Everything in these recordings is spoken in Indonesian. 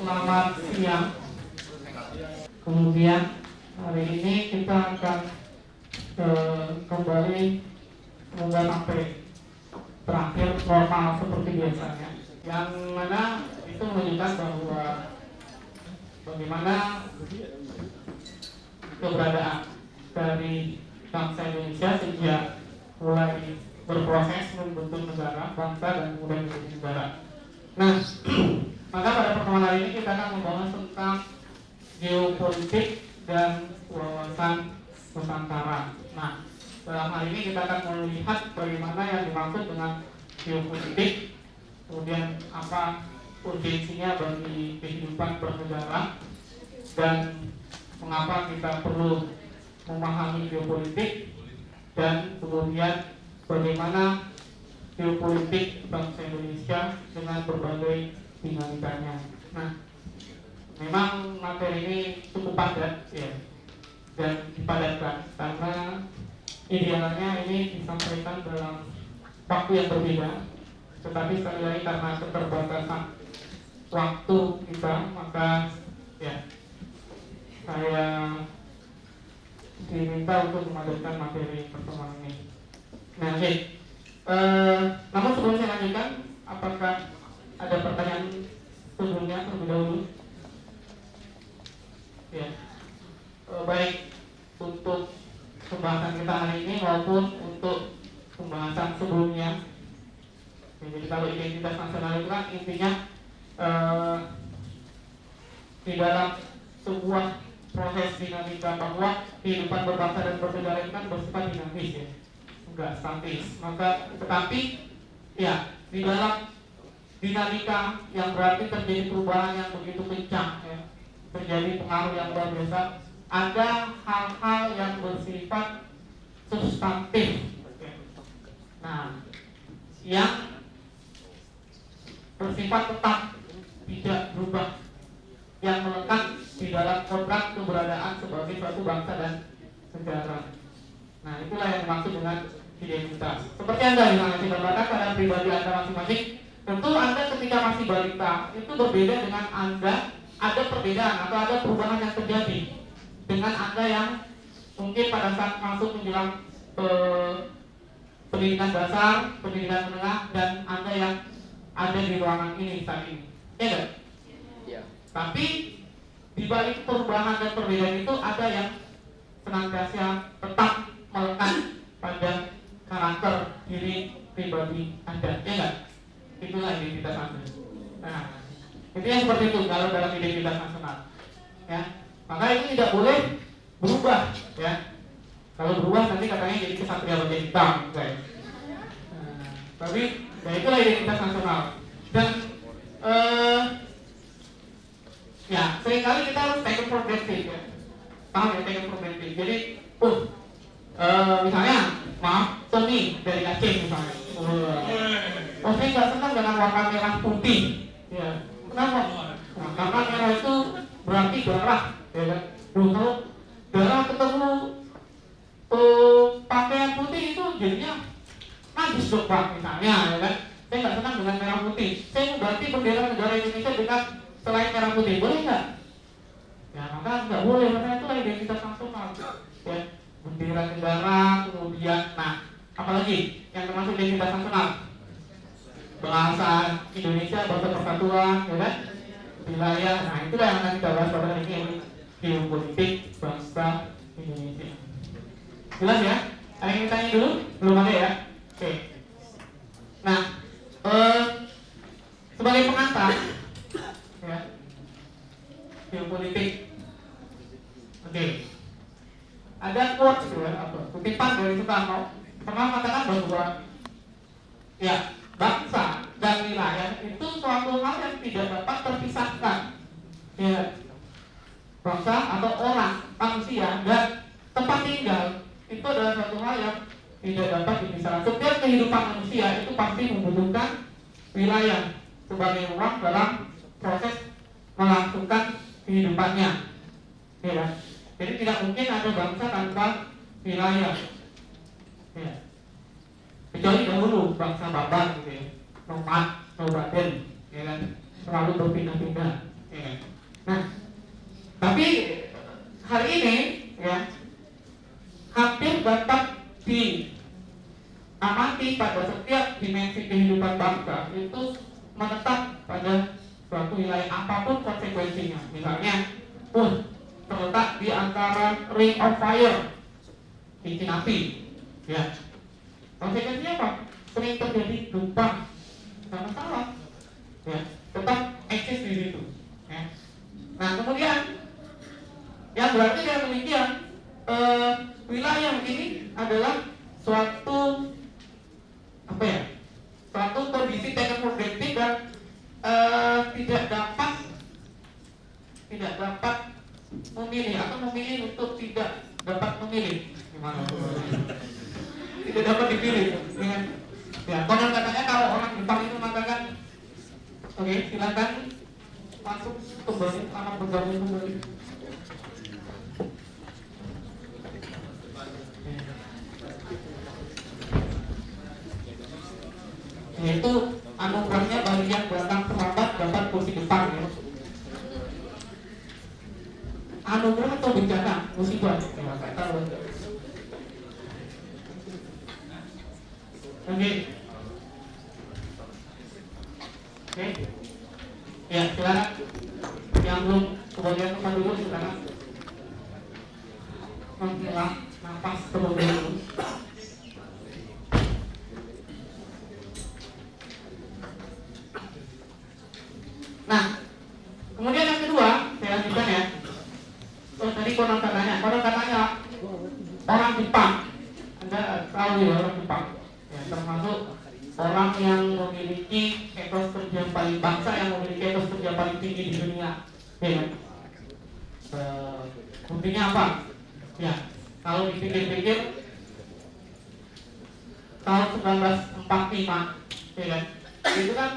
Selamat siang. Kemudian hari ini kita akan kembali semoga sampai terakhir normal seperti biasanya. Yang mana itu menunjukkan bahwa bagaimana keberadaan dari bangsa Indonesia sejak mulai berproses membentuk negara, bangsa dan kemudian menjadi negara. Nah, maka pada pertemuan hari ini kita akan membahas tentang geopolitik dan wawasan Nusantara. Nah, dalam hal ini kita akan melihat bagaimana yang dimaksud dengan geopolitik, kemudian apa urgensinya bagi kehidupan bernegara, dan mengapa kita perlu memahami geopolitik, dan kemudian bagaimana geopolitik bangsa Indonesia dengan berbagai dinamikanya. Nah, memang materi ini cukup padat ya, dan dipadatkan karena idealnya ini disampaikan dalam waktu yang berbeda, tetapi sekali lagi karena keterbatasan waktu kita, maka ya saya diminta untuk memadatkan materi pertemuan ini. Nah, oke. Namun sebelum saya lanjutkan, apakah ada pertanyaan sebelumnya terlebih dahulu? Ya, baik untuk pembahasan kita hari ini maupun untuk pembahasan sebelumnya. Jadi kalau identitas nasional itu kan intinya di dalam sebuah proses dinamika bahwa kehidupan berbangsa dan bernegara itu kan bersifat dinamis ya, enggak statis. Maka tetapi ya di dalam dinamika yang berarti terjadi perubahan yang begitu kencang ya, terjadi pengaruh yang luar biasa, ada hal-hal yang bersifat substantif ya. Nah, yang bersifat tetap tidak berubah, yang melekat di dalam kontrak keberadaan sebagai suatu bangsa dan negara. Nah, itulah yang dimaksud dengan identitas. Seperti Anda misalnya digambarkan pada pribadi Anda masing-masing. Tentu Anda ketika masih balita itu berbeda dengan Anda, ada perbedaan atau ada perubahan yang terjadi dengan Anda yang mungkin pada saat masuk menjelang pendidikan dasar, pendidikan menengah, dan Anda yang ada di ruangan ini saat ini. Ya enggak? Ya. Tapi di balik perubahan dan perbedaan itu ada yang senantiasa tetap melekat pada karakter diri pribadi Anda. Ya enggak? Itulah identitas Anda. Nah, itu yang seperti itu kalau dalam identitas nasional. Ya, maka itu tidak boleh berubah. Ya, kalau berubah nanti katanya jadi kesatria wajah hitam, guys. Nah, tapi ya itulah identitas nasional. Dan ya seringkali kita harus take for granted ya. Paham ya, take for granted. Jadi, misalnya, maaf, Tony dari Aceh misalnya. Saya nggak senang dengan warna merah putih. Ya, kenapa? Nah, karena merah itu berarti darah, ya kan? Kalau darah ketemu pakaian putih itu jadinya najis dong Pak, misalnya, ya kan? Saya nggak senang dengan merah putih. Saya berarti bendera negara Indonesia dengan selain merah putih, boleh nggak? Ya, maka nggak boleh, karena itulah identitas nasional. Ya, bendera negara, kemudian, nah, apalagi yang termasuk identitas nasional? Bahasa Indonesia, bahasa persatuan, ya kan? Wilayah, nah itulah yang akan kita bahas pada hari ini, geopolitik bangsa Indonesia. Jelas ya? Ada yang ditanya dulu? Belum ada ya? Oke. Nah, sebagai pengantar, ya, geopolitik. Oke. Ada quotes ya, apa? Kutipan dari Soekarno pernah mengatakan bahwa ya, bangsa dan wilayah itu suatu hal yang tidak dapat terpisahkan. Ya, bangsa atau orang, manusia dan tempat tinggal itu adalah suatu hal yang tidak dapat dipisahkan. Setiap kehidupan manusia itu pasti membutuhkan wilayah sebagai ruang dalam proses melangsungkan kehidupannya. Ya, jadi tidak mungkin ada bangsa tanpa wilayah. Ya. Kecuali dahulu bangsa Babar gitu ya, nomad, nomaden, ya kan, selalu berpindah-pindah. Ya. Nah, tapi hari ini ya hampir dapat diamati pada setiap dimensi kehidupan bangsa itu menetap pada suatu wilayah apapun konsekuensinya. Misalnya, terletak di antara ring of fire, cincin api, ya. Konsekuensinya apa? Sering terjadi gempa, nggak masalah, ya, tetap eksis di situ. Ya. Nah kemudian, yang berarti dengan demikian wilayah ini adalah suatu apa ya? Suatu kondisi taken for granted dan tidak dapat memilih atau memilih untuk tidak dapat memilih. Gimana? Tidak dapat dipilih. Ya, konon katanya kalau orang Jepang itu mengatakan, oke, silakan masuk kembali, anak bergabung kembali. Yaitu anugerahnya bagi yang datang terlambat dapat kursi depan, ya. Anugerah atau bencana, musibah, ya, nggak tahu. Oke. Ya, silakan. Yang belum kebagian tempat dulu silakan. Menghela nafas terlebih dahulu. Nah, kemudian yang kedua, saya lanjutkan ya. Tadi konon katanya orang Jepang. Anda tahu ya orang Jepang, ya, termasuk orang yang memiliki etos kerja paling bangsa yang memiliki etos kerja paling tinggi di dunia. Ya. Buktinya apa? Ya, kalau dipikir-pikir tahun 1945, ya kan? Itu kan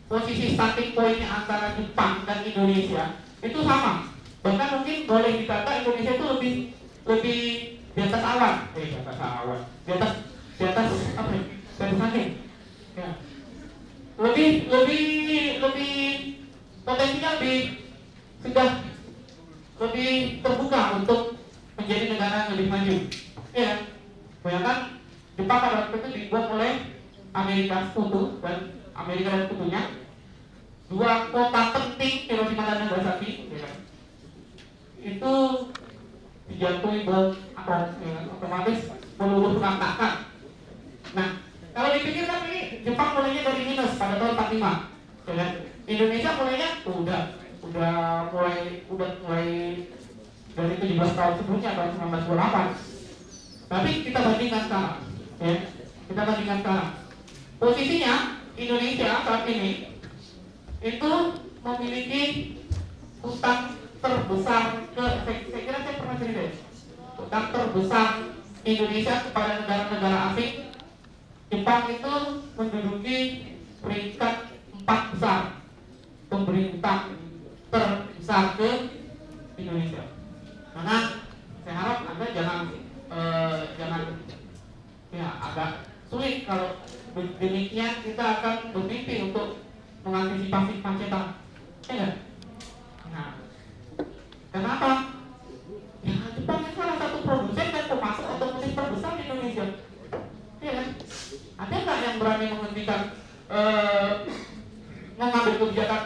posisi starting pointnya antara Jepang dan Indonesia itu sama. Bahkan mungkin boleh dikata Indonesia itu lebih di atas awan, di atas awan, di atas apa ya? Di atas angin. Ya. Lebih potensinya sudah lebih terbuka untuk menjadi negara yang lebih maju. Ya. Bayangkan Jepang pada waktu itu dibuat oleh Amerika Sekutu dan Amerika dan Sekutunya, dua kota penting Hiroshima dan Nagasaki, ya, itu dijatuhi bom atom, ya, otomatis meluluh lantakkan. Nah, kalau dipikirkan ini Jepang mulainya dari minus pada tahun 45, ya, Indonesia mulainya udah mulai dari 17 tahun sebelumnya, tahun 1928. Tapi kita bandingkan sekarang, ya, posisinya Indonesia saat ini itu memiliki utang terbesar saya kira saya pernah cerita, utang terbesar Indonesia kepada negara-negara asing. Jepang itu menduduki peringkat 4 besar pemberi utang terbesar ke Indonesia. Karena saya harap Anda jangan ya agak sulit kalau demikian kita akan bermimpi untuk mengantisipasi kemacetan. Ya. Nah, kenapa? Ya, Jepang itu salah satu produsen dan pemasok otomotif terbesar di Indonesia. Ya kan? Ada nggak yang berani menghentikan mengambil kebijakan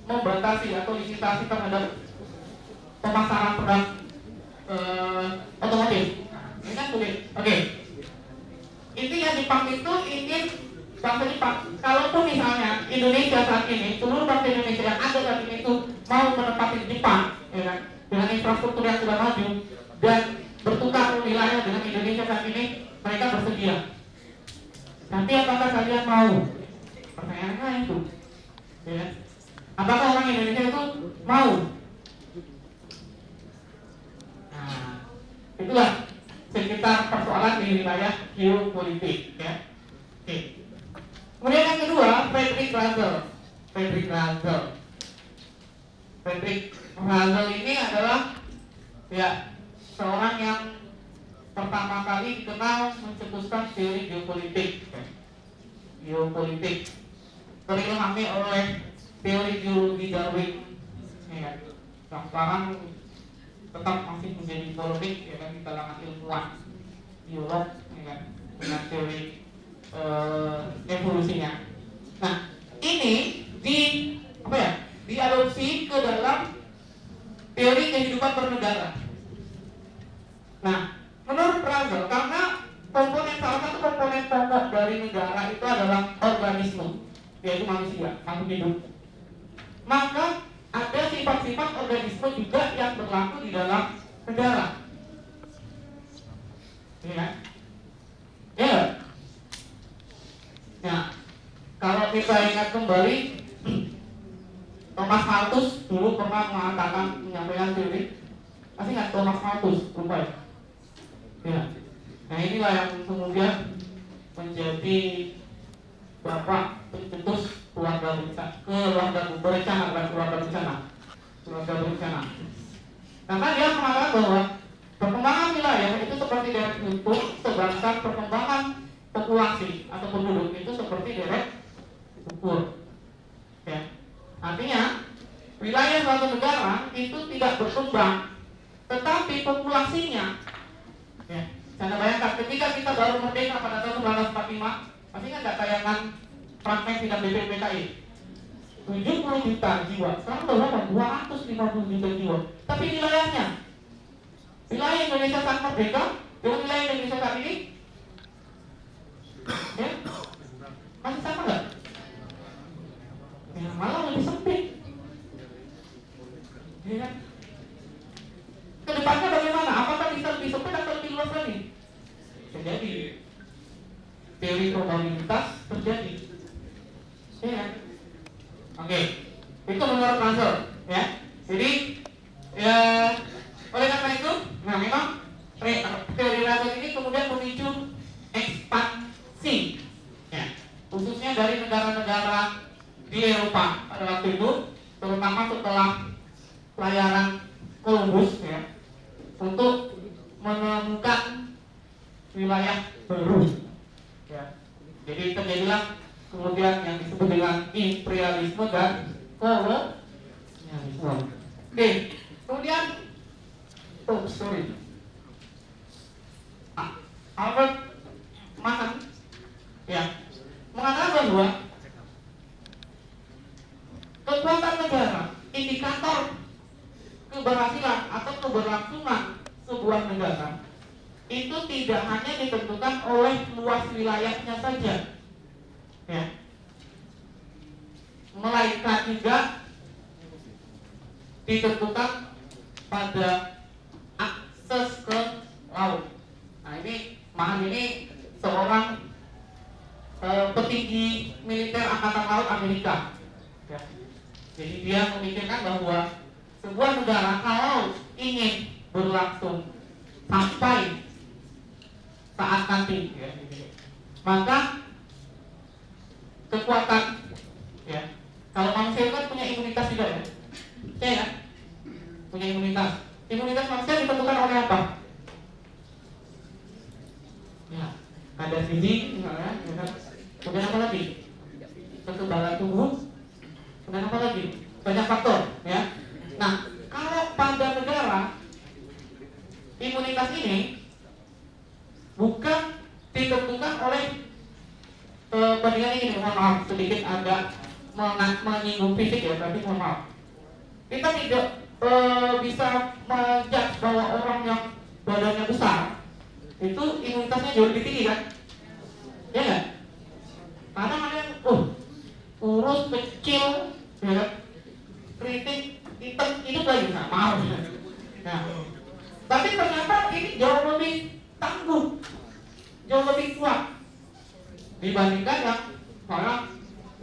membatasi atau lisitasi terhadap pemasaran produk otomotif? Ini kan sulit. Oke. Intinya Jepang itu ingin bangsa Jepang. Kalaupun misalnya Indonesia saat ini, seluruh bangsa Indonesia yang ada saat ini itu mau menempati Jepang, ya kan, dengan infrastruktur yang sudah maju dan bertukar wilayah dengan Indonesia saat ini, mereka bersedia. Nanti apakah kalian mau? Pertanyaannya itu, ya. Apakah orang Indonesia itu mau? Nah, itulah sekitar persoalan di wilayah geopolitik, ya. Oke. Kemudian yang kedua, Frederick Russell ini adalah ya seorang yang pertama kali dikenal mencetuskan teori geopolitik. Terilhami oleh teori geologi Darwin, ya kan? Yang sekarang tetap masih menjadi polemik, ya kan, di kalangan ilmuwan biolog, ya kan, dengan teori evolusinya. Nah, ini diadopsi ke dalam teori kehidupan bernegara. Nah, menurut Russell, karena salah satu komponen pokok dari negara itu adalah organisme, yaitu manusia, makhluk hidup. Maka ada sifat-sifat organisme juga yang berlaku di dalam negara. Ya. Ya. Nah, kalau kita ingat kembali, Thomas Malthus dulu pernah menyampaikan teori. Masih ingat Thomas Malthus, lupa ya? Ya. Nah, inilah yang kemudian menjadi bapak pencetus keluarga berencana. Karena dia mengatakan bahwa perkembangan wilayah itu seperti deret bentuk, sedangkan perkembangan populasi atau penduduk itu seperti deret ukur. Ya. Artinya wilayah suatu negara itu tidak berkembang, tetapi populasinya, ya, Anda bayangkan ketika kita baru merdeka pada tahun 1945, pasti kan ada tayangan fragmen sidang BPPKI 70 juta jiwa, sekarang berapa? 250 juta jiwa. Tapi wilayah Indonesia saat merdeka dengan wilayah Indonesia saat ini, ya, masih sama nggak? Ya, malah lebih sempit. Ya kan? Kedepannya bagaimana? Apakah bisa lebih sempit atau lebih luas lagi? Terjadi. Teori probabilitas terjadi. Ya. Oke. Itu menurut Russell, ya. Jadi, ya, oleh karena itu, nah memang teori Russell ini kemudian memicu ekspansi, ya, khususnya dari negara-negara di Eropa pada waktu itu, terutama setelah pelayaran Columbus, ya, untuk menemukan wilayah baru, ya. Jadi terjadilah kemudian yang disebut dengan imperialisme dan kolonialisme. Oke, kemudian Albert Mann, ya, mengatakan bahwa kekuatan negara, indikator keberhasilan atau keberlangsungan sebuah negara itu tidak hanya ditentukan oleh luas wilayahnya saja, ya, melainkan juga ditentukan pada akses ke laut. Nah, ini Mann ini seorang petinggi militer angkatan laut Amerika, ya. Jadi dia memikirkan bahwa sebuah negara kalau ingin berlangsung sampai saat nanti, ya, maka kekuatan, ya, kalau manusia kan punya imunitas juga, ya, ya, punya imunitas. Imunitas manusia ditentukan oleh apa? Ya, ada fisik misalnya, ya, kemudian apa lagi? Kekebalan tubuh, kemudian apa lagi? Banyak faktor, ya. Nah, kalau pada negara imunitas ini bukan ditentukan oleh bandingan ini, mohon maaf sedikit ada menyinggung fisik, ya, tapi mohon maaf. Kita tidak bisa menjudge bahwa orang yang badannya besar itu imunitasnya jauh lebih tinggi, kan? Ya nggak? Karena ada yang kurus, kecil, ya, keriting, hitam, itu lagi nggak mau. Nah, tapi ternyata ini jauh lebih tangguh, jauh lebih kuat dibandingkan yang orang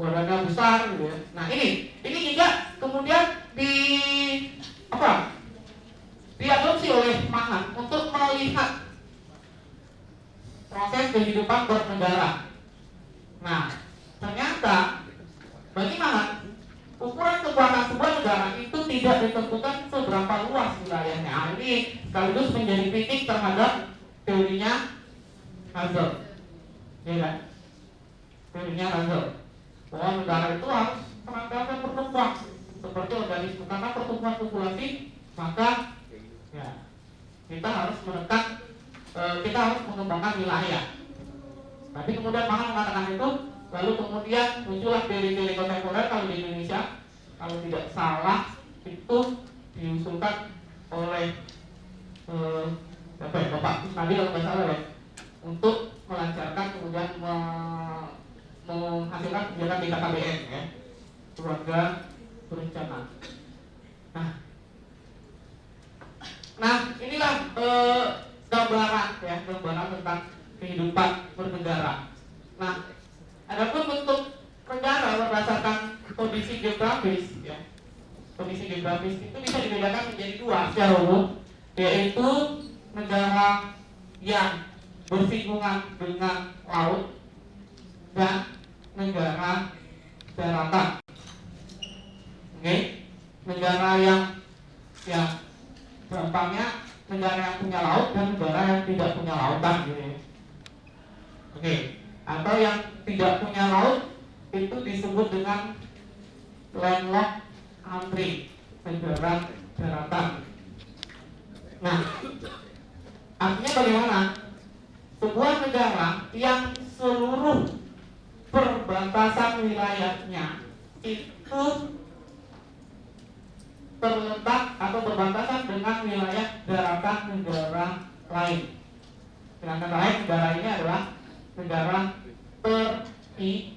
badannya besar, gitu, ya. Nah, ini juga kemudian diadopsi oleh Mann untuk melihat proses kehidupan bernegara. Nah, ternyata bagi Mann ukuran kekuatan sebuah negara itu tidak ditentukan seberapa luas wilayahnya. Nah, ini sekaligus menjadi kritik terhadap teorinya Russell, ya kan? Teorinya Russell bahwa negara itu harus senantiasa berkembang. pertumbuhan populasi, maka ya kita harus menekan, kita harus mengembangkan wilayah. Tapi kemudian Mahan mengatakan itu, lalu kemudian muncullah teori-teori kontemporer. Kalau di Indonesia, kalau tidak salah itu diusulkan oleh Bapak Kusnadi kalau nggak salah ya, untuk melancarkan kemudian menghasilkan kebijakan BKKBN ya, keluarga berencana. Nah inilah gambaran ya, gambaran tentang kehidupan bernegara. Nah, adapun bentuk negara berdasarkan kondisi geografis ya, kondisi geografis itu bisa dibedakan menjadi dua secara umum, yaitu negara yang bersinggungan dengan laut dan negara daratan. Oke, negara yang gampangnya negara yang punya laut dan negara yang tidak punya lautan gitu ya. Oke, atau yang tidak punya laut itu disebut dengan landlocked country, negara daratan. Nah, artinya bagaimana? Sebuah negara yang seluruh perbatasan wilayahnya itu terletak atau berbatasan dengan wilayah daratan negara lain. Dengan kata lain, negara ini adalah negara terisolir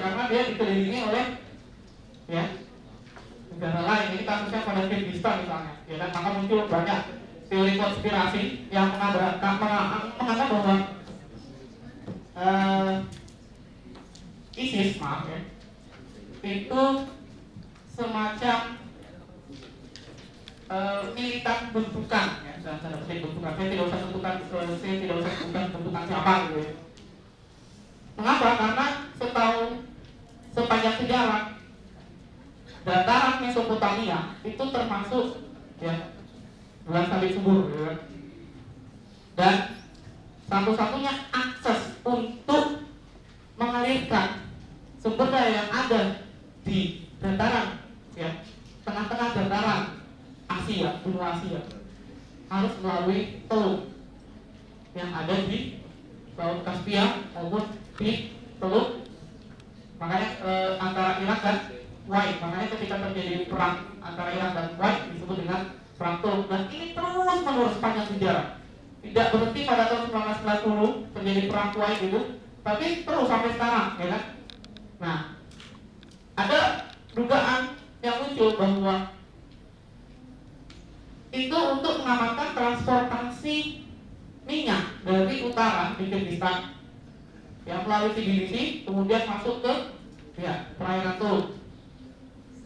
karena dia dikelilingi oleh ya negara lain. Ini kasusnya pada Kyrgyzstan misalnya, ya, dan maka muncul banyak teori konspirasi yang mengatakan bahwa ISIS ya, itu semacam militan bentukan ya, dalam tanda petik bentukan. Saya tidak usah sebutkan bentukan siapa gitu ya. Mengapa? Karena sepanjang sejarah dataran Mesopotamia itu termasuk ya bulan sabit subur ya. Dan satu-satunya akses untuk mengalirkan sumber daya yang ada di dataran ya, tengah-tengah dataran Asia, benua Asia, harus melalui teluk yang ada di Laut Kaspia maupun di teluk, makanya antara Irak dan Kuwait. Makanya ketika terjadi perang antara Irak dan Kuwait disebut dengan perang teluk, dan ini terus menerus sepanjang sejarah, tidak berhenti pada tahun 1990 terjadi perang Kuwait itu, tapi terus sampai sekarang ya kan. Nah, ada dugaan yang muncul bahwa itu untuk mengamankan transportasi minyak dari utara di Kyrgyzstan yang melalui Tbilisi kemudian masuk ke ya perairan Teluk.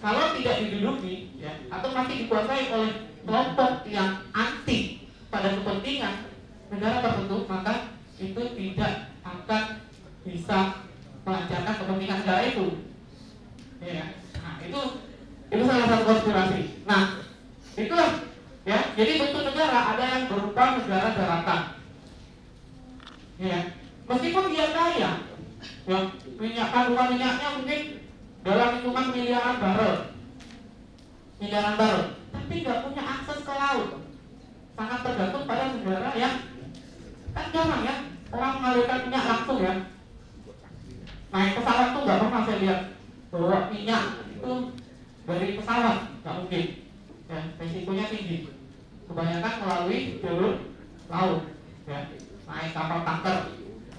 Kalau tidak diduduki ya, atau masih dikuasai oleh kelompok yang anti pada kepentingan negara tertentu, maka itu tidak akan bisa melancarkan kepentingan negara itu. Ya, nah itu salah satu konspirasi. Nah, itulah ya. Jadi bentuk negara ada yang berupa negara daratan. Ya, meskipun dia kaya, ya, kandungan minyaknya mungkin dalam hitungan miliaran barel, tapi nggak punya akses ke laut. Sangat tergantung pada negara yang kan jarang ya orang mengalirkan minyak langsung ya. Naik pesawat tuh nggak pernah saya lihat bawa minyak itu dari pesawat, nggak mungkin. Ya, resikonya tinggi. Kebanyakan melalui jalur laut, ya, naik kapal tanker.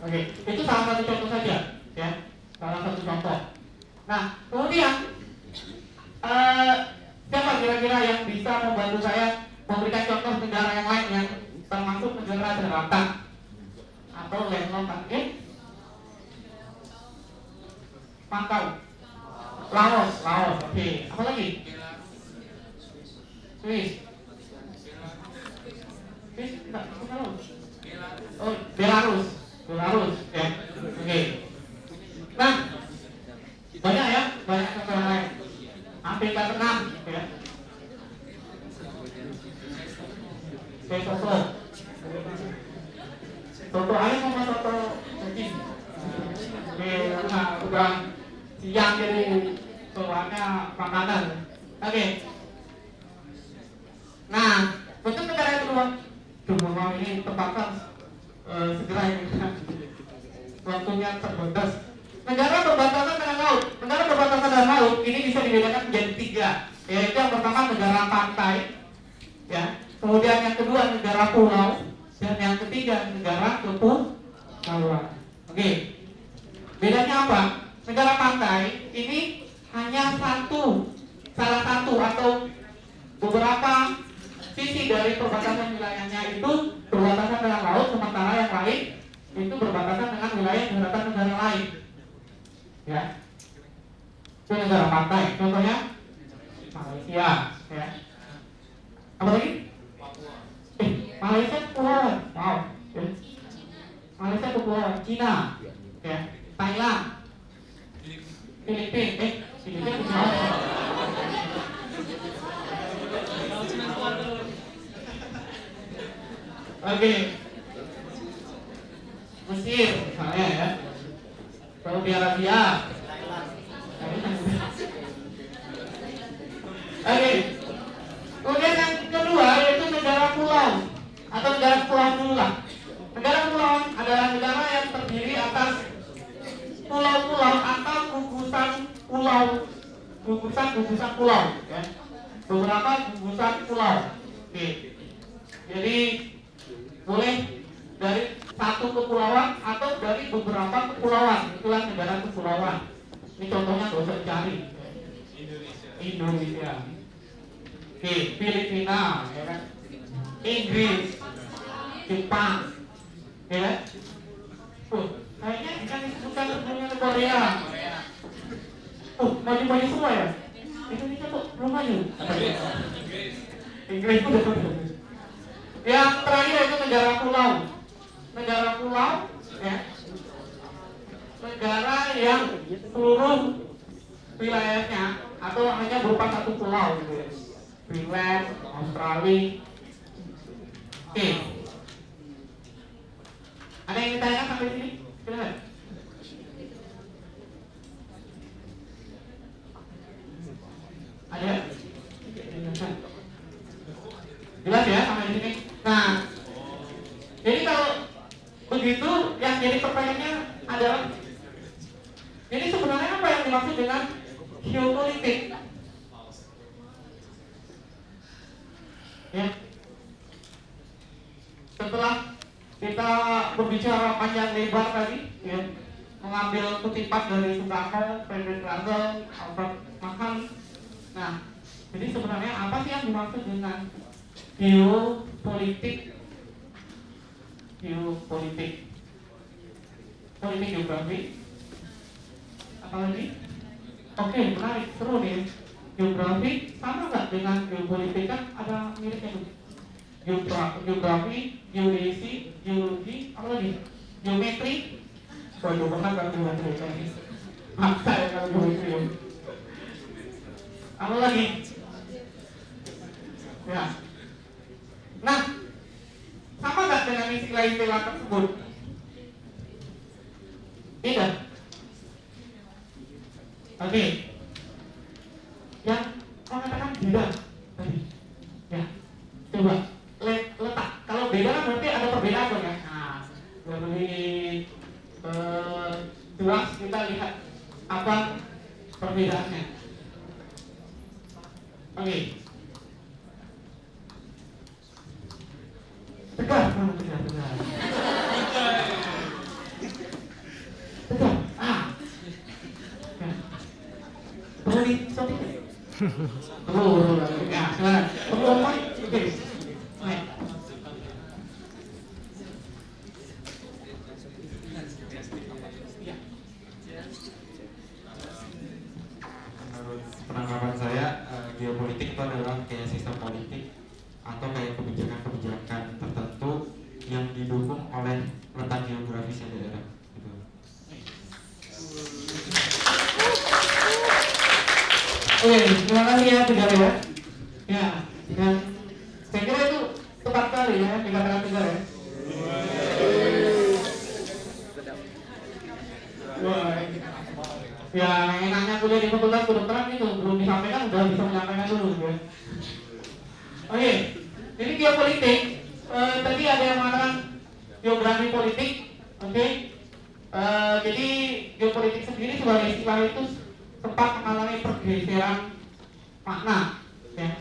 Oke, itu salah satu contoh saja, ya, salah satu contoh. Nah, kemudian siapa kira-kira yang bisa membantu saya memberikan contoh negara yang lain yang termasuk negara daratan atau landlocked country? Makau, Laos, oke. Apa lagi? Swiss, enggak, oh, Belarus, ya, oke. Nah, banyak ya, banyak negara lain. Afrika Tengah, ya. Soto. Soto ayam sama soto daging. Oke, nah, udah siang jadi keluarnya makanan. Oke. Nah, bentuk negara yang kedua, mau ini terbatas segera ini waktunya terbatas. Negara berbatasan dengan laut. Negara berbatasan dengan laut ini bisa dibedakan menjadi 3, yaitu yang pertama negara pantai, ya. Kemudian yang kedua negara pulau, dan yang ketiga negara kepulauan. Oke. Bedanya apa? Negara pantai ini hanya salah satu atau beberapa sisi dari perbatasan wilayahnya itu berbatasan dengan laut, sementara yang lain itu berbatasan dengan wilayah daratan negara lain. Ya, itu negara pantai. Contohnya Malaysia. Ya. Apa lagi? Malaysia kepulauan. Wow. Ya. Malaysia kepulauan. Cina. Ya. Thailand. Filipina. Filipina kepulauan. Oke. Mesir misalnya ya. Saudi Arabia. Oke. Kemudian yang kedua yaitu negara pulau atau negara kepulauan dulu lah. Negara kepulauan adalah negara yang terdiri atas pulau-pulau atau gugusan pulau, gugusan pulau, ya. Beberapa gugusan pulau. Oke. Jadi boleh dari satu kepulauan atau dari beberapa kepulauan. Itulah negara kepulauan. Ini contohnya nggak usah dicari. Indonesia. Oke, Filipina, ya kan? Inggris, Jepang, ya kan? Kayaknya kan disebutkan sebelumnya Korea. Maju-maju semua ya? Indonesia kok belum maju? Inggris udah. Yang terakhir itu negara pulau. Negara pulau, ya. Negara yang seluruh wilayahnya atau hanya berupa satu pulau gitu ya. Greenland, Australia. Oke. Ada yang ditanya sampai sini? Silakan. Ada? Jelas ya sampai sini. Nah, jadi kalau begitu yang jadi pertanyaannya adalah, jadi sebenarnya apa yang dimaksud dengan geopolitik? Ya. Setelah kita berbicara panjang lebar tadi, ya, mengambil kutipan dari Soekarno, Frederick Russell, Albert Mahal. Nah, jadi sebenarnya apa sih yang dimaksud dengan geopolitik? Geopolitik, politik geografi, apa lagi? Oke, menarik, seru nih. Geografi sama nggak dengan geopolitik? Kan ada miripnya tuh. Geografi, geodesi, geologi, apa lagi? Geometri. Waduh, pernah nggak geometri ini? Maksa ya kalau geometri. Apa lagi? Ya. Nah, sama nggak dengan istilah-istilah tersebut? Tidak. Oke. Yang mengatakan beda tadi, ya, coba letak. Kalau beda kan berarti ada perbedaan kan? Nah, lebih jelas kita lihat apa perbedaannya. Oke. Tegar, mana tegar. Tegar. Perlu disotik. Perlu. Ya, silakan. Perlu apa? Oke. Baik. Menurut penanggapan saya, geopolitik itu adalah kayak sistem politik atau kayak kebijakan-kebijakan tertentu yang didukung oleh letak geografisnya daerah. Gitu. Oke, terima kasih ya Tegar ya. Ya, dan saya kira itu tepat kali ya dikatakan Tegar ya. Wah, Ya enaknya kuliah di fakultas kedokteran itu belum disampaikan udah bisa menyampaikan dulu ya. Oke, jadi geopolitik tadi ada yang mengatakan geografi politik, oke. Jadi geopolitik sendiri sebagai istilah itu sempat mengalami pergeseran makna, ya.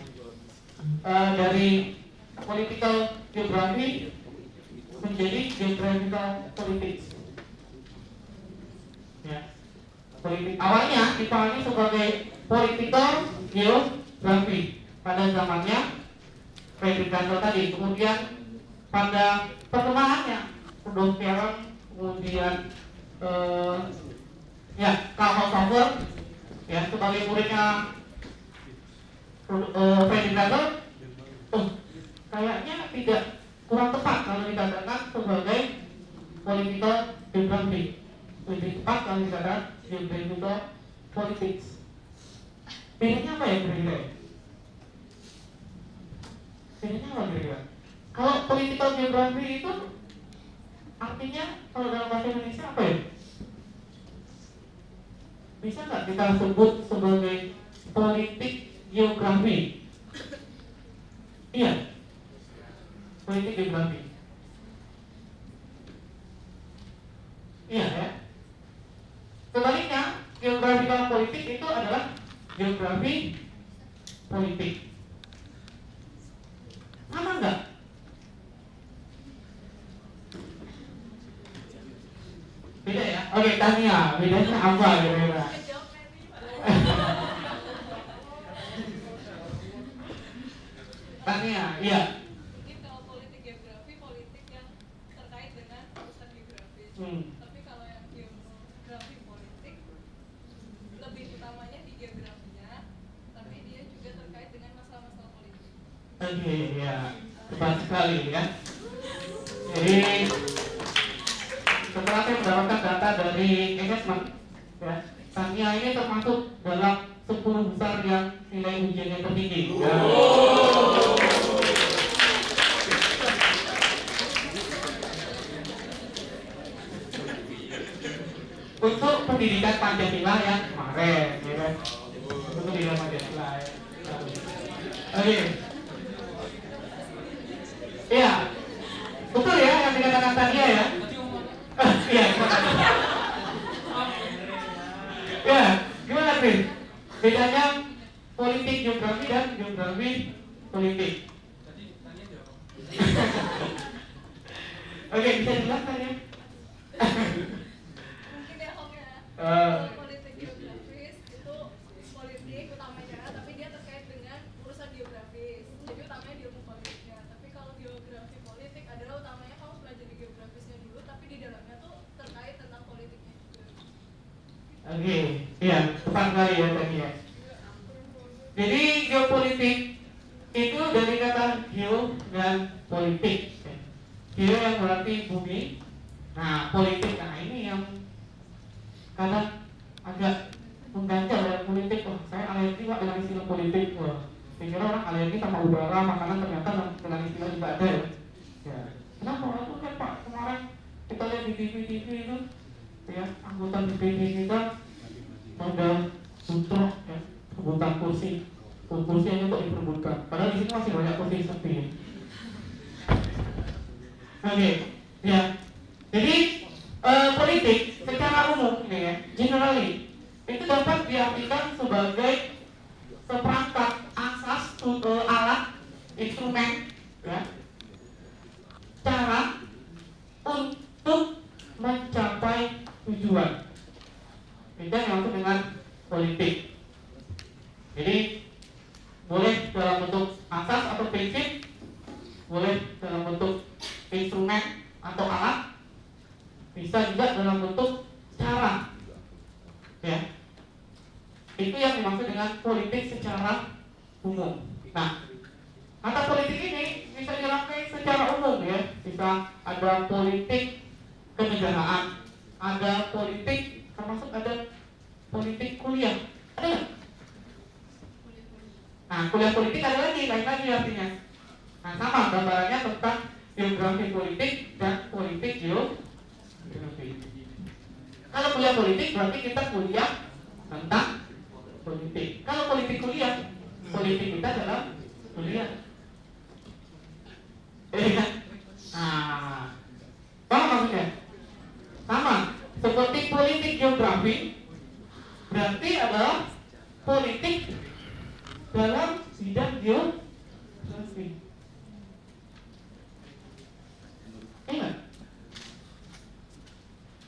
Dari political geography menjadi geographical politics. Ya. Politik awalnya dipahami sebagai political geography pada zamannya Frederick Russell tadi, kemudian pada perkembangannya Rudolf Carnot, kemudian Karl Hofstadter ya sebagai muridnya Frederick Russell, kayaknya tidak kurang tepat kalau dikatakan sebagai political geography, lebih tepat kalau dikatakan geographical politics. Bedanya apa ya kira-kira? Bedanya apa kira-kira? Kalau political geography itu artinya kalau dalam bahasa Indonesia apa ya? Bisa nggak kita sebut sebagai politik geografi? Iya, politik geografi. Iya ya. Sebaliknya, geografikal politik itu adalah geografi politik. Sama nggak? Beda ya? Oke, Tania, bedanya apa kira-kira? Tania, iya. Mungkin kalau politik geografi, politik yang terkait dengan urusan geografis. Tapi kalau yang geografi politik, lebih utamanya di geografinya, tapi dia juga terkait dengan masalah-masalah politik. Oke, ya, tepat sekali ya. Jadi setelah saya mendapatkan data dari assessment, ya, Tania ini termasuk dalam 10 besar yang nilai ujiannya tertinggi. Ya. Untuk pendidikan Pancasila yang kemarin, ya kan? Untuk pendidikan Pancasila. Ya. Oke. Iya, betul ya yang dikatakan Tania ya. Iya, ya, gimana Chris? Bedanya politik geografi dan geografi politik. Oke, bisa dijelaskan ya? Mungkin ya Hongnya, kalau politik geografis itu politik utamanya, tapi dia terkait dengan urusan geografis. Jadi utamanya di ilmu politiknya. Tapi kalau geografi politik adalah utamanya kamu pelajari geografisnya dulu, tapi di dalamnya tuh terkait tentang politiknya juga. Oke, iya, tepat sekali ya tadi ya. Jadi geopolitik itu dari kata geo dan politik. Geo yang berarti bumi. Nah, politik, nah ini yang kadang agak mengganjal dalam politik. Wah, saya alergi pak dengan istilah politik. Wah, pikir orang alergi sama udara, makanan, ternyata dengan istilah juga ada ya. Ya. Kenapa? Itu kan pak kemarin kita lihat di TV itu, ya anggota DPD kita pada bentrok ya, rebutan kursi aja kok diperebutkan. Padahal di sini masih banyak kursi sepi. Oke, ya. Jadi politik secara umum ini ya, generally itu dapat diartikan sebagai seperangkat asas alat instrumen ya, cara untuk mencapai tujuan. Itu yang dimaksud dengan politik. Jadi boleh dalam bentuk asas atau prinsip, boleh dalam bentuk instrumen atau alat, bisa juga dalam bentuk cara. Ya, itu yang dimaksud dengan politik secara umum. Nah, kata politik ini bisa dirangkai secara umum ya. Bisa ada politik kenegaraan, ada politik, termasuk ada politik kuliah. Ada nggak? Nah, kuliah politik ada lagi, lain lagi artinya. Nah, sama gambarannya tentang geografi politik dan politik geografi. Kalau kuliah politik berarti kita kuliah tentang politik. Kalau politik kuliah, politik kita adalah kuliah. Kan? Nah, paham maksudnya? Sama, seperti politik geografi, berarti adalah politik dalam bidang geografi. Ingat.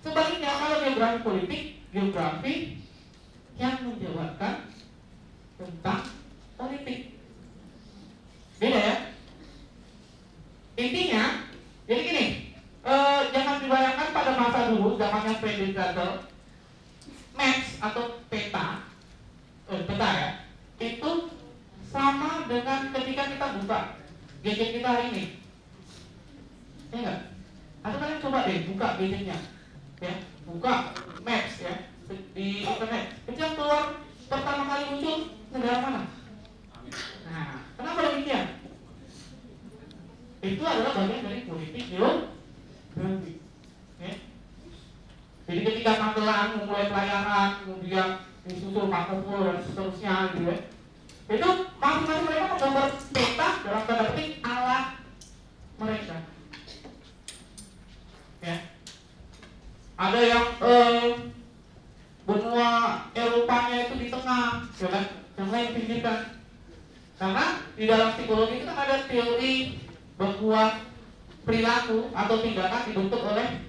Sebaliknya kalau geografi politik, geografi yang menjawabkan tentang politik. Beda ya. Intinya, jadi gini, jangan dibayangkan pada masa dulu, zamannya Predator, maps atau peta ya, itu sama dengan ketika kita buka gadget kita hari ini. Ya enggak? Atau kalian coba deh buka gadgetnya, ya, buka maps ya di internet. Itu yang keluar pertama kali muncul negara mana? Nah, kenapa demikian? Itu adalah bagian dari politik geografi. Ya. Jadi ketika Magelang memulai pelayaran, kemudian disusul Makmur dan seterusnya, gitu ya. Itu masing-masing mereka menggambar peta dalam tanda petik ala mereka. Ya. Ada yang benua Eropanya itu di tengah, ya kan? Yang lain pinggirkan. Karena di dalam psikologi itu kan ada teori bahwa perilaku atau tindakan dibentuk oleh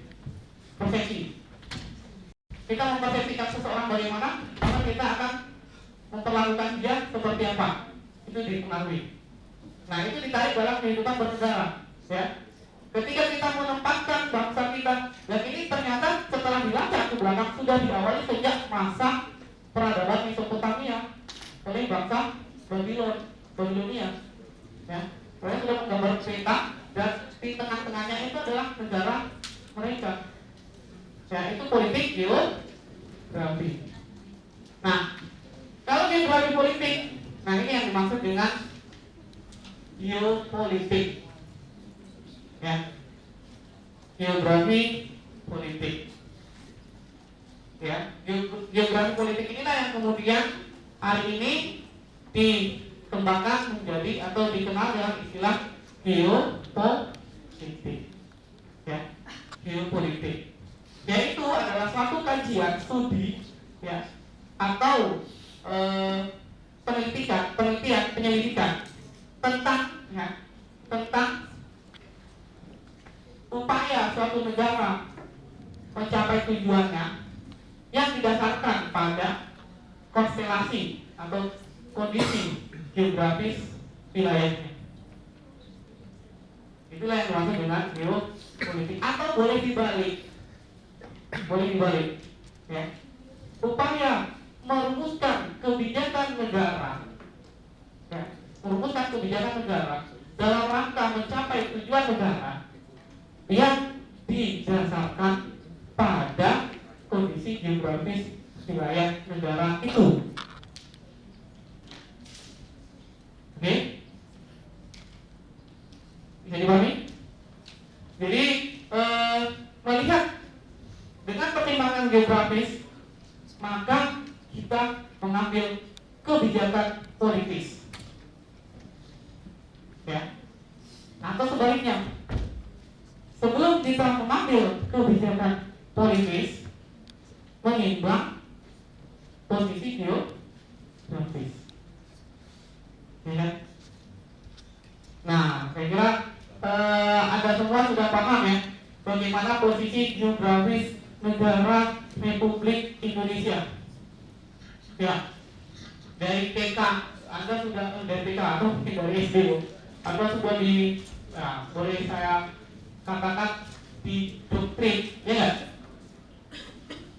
persepsi. Kita mempersepsikan seseorang bagaimana, maka kita akan memperlakukan dia seperti apa. Itu dipengaruhi. Nah, itu ditarik dalam kehidupan bernegara, ya. Ketika kita menempatkan bangsa kita, dan ini ternyata setelah dilacak ke belakang sudah diawali sejak masa peradaban Mesopotamia oleh bangsa Babilonia, ya. Mereka sudah menggambar peta dan di tengah-tengahnya itu adalah negara mereka. Ya, itu politik geografi. Nah, kalau geografi politik, nah ini yang dimaksud dengan geopolitik. Ya, geografi politik. Ya, geografi politik inilah yang kemudian hari ini dikembangkan menjadi atau dikenal dengan istilah geopolitik. Ya, geopolitik. Yaitu adalah suatu kajian studi, ya, atau penyelidikan tentang, ya, tentang upaya suatu negara mencapai tujuannya yang didasarkan pada konstelasi atau kondisi geografis wilayahnya. Itulah yang dimaksud dengan geopolitik. Atau boleh dibalik, ya. Upaya merumuskan kebijakan negara, ya, dalam rangka mencapai tujuan negara yang didasarkan pada kondisi geografis wilayah negara itu. Oke? Bisa dipahami? Jadi melihat dengan pertimbangan geografis, maka kita mengambil kebijakan politis, ya. Atau sebaliknya, sebelum kita mengambil kebijakan politis, menimbang posisi geografis, ya kan? Nah, saya kira Anda semua sudah paham ya bagaimana posisi geografis negara Republik Indonesia. Ya, dari TK Anda sudah dari TK atau mungkin dari SD, Anda sudah boleh saya katakan di doktrin, ya nggak?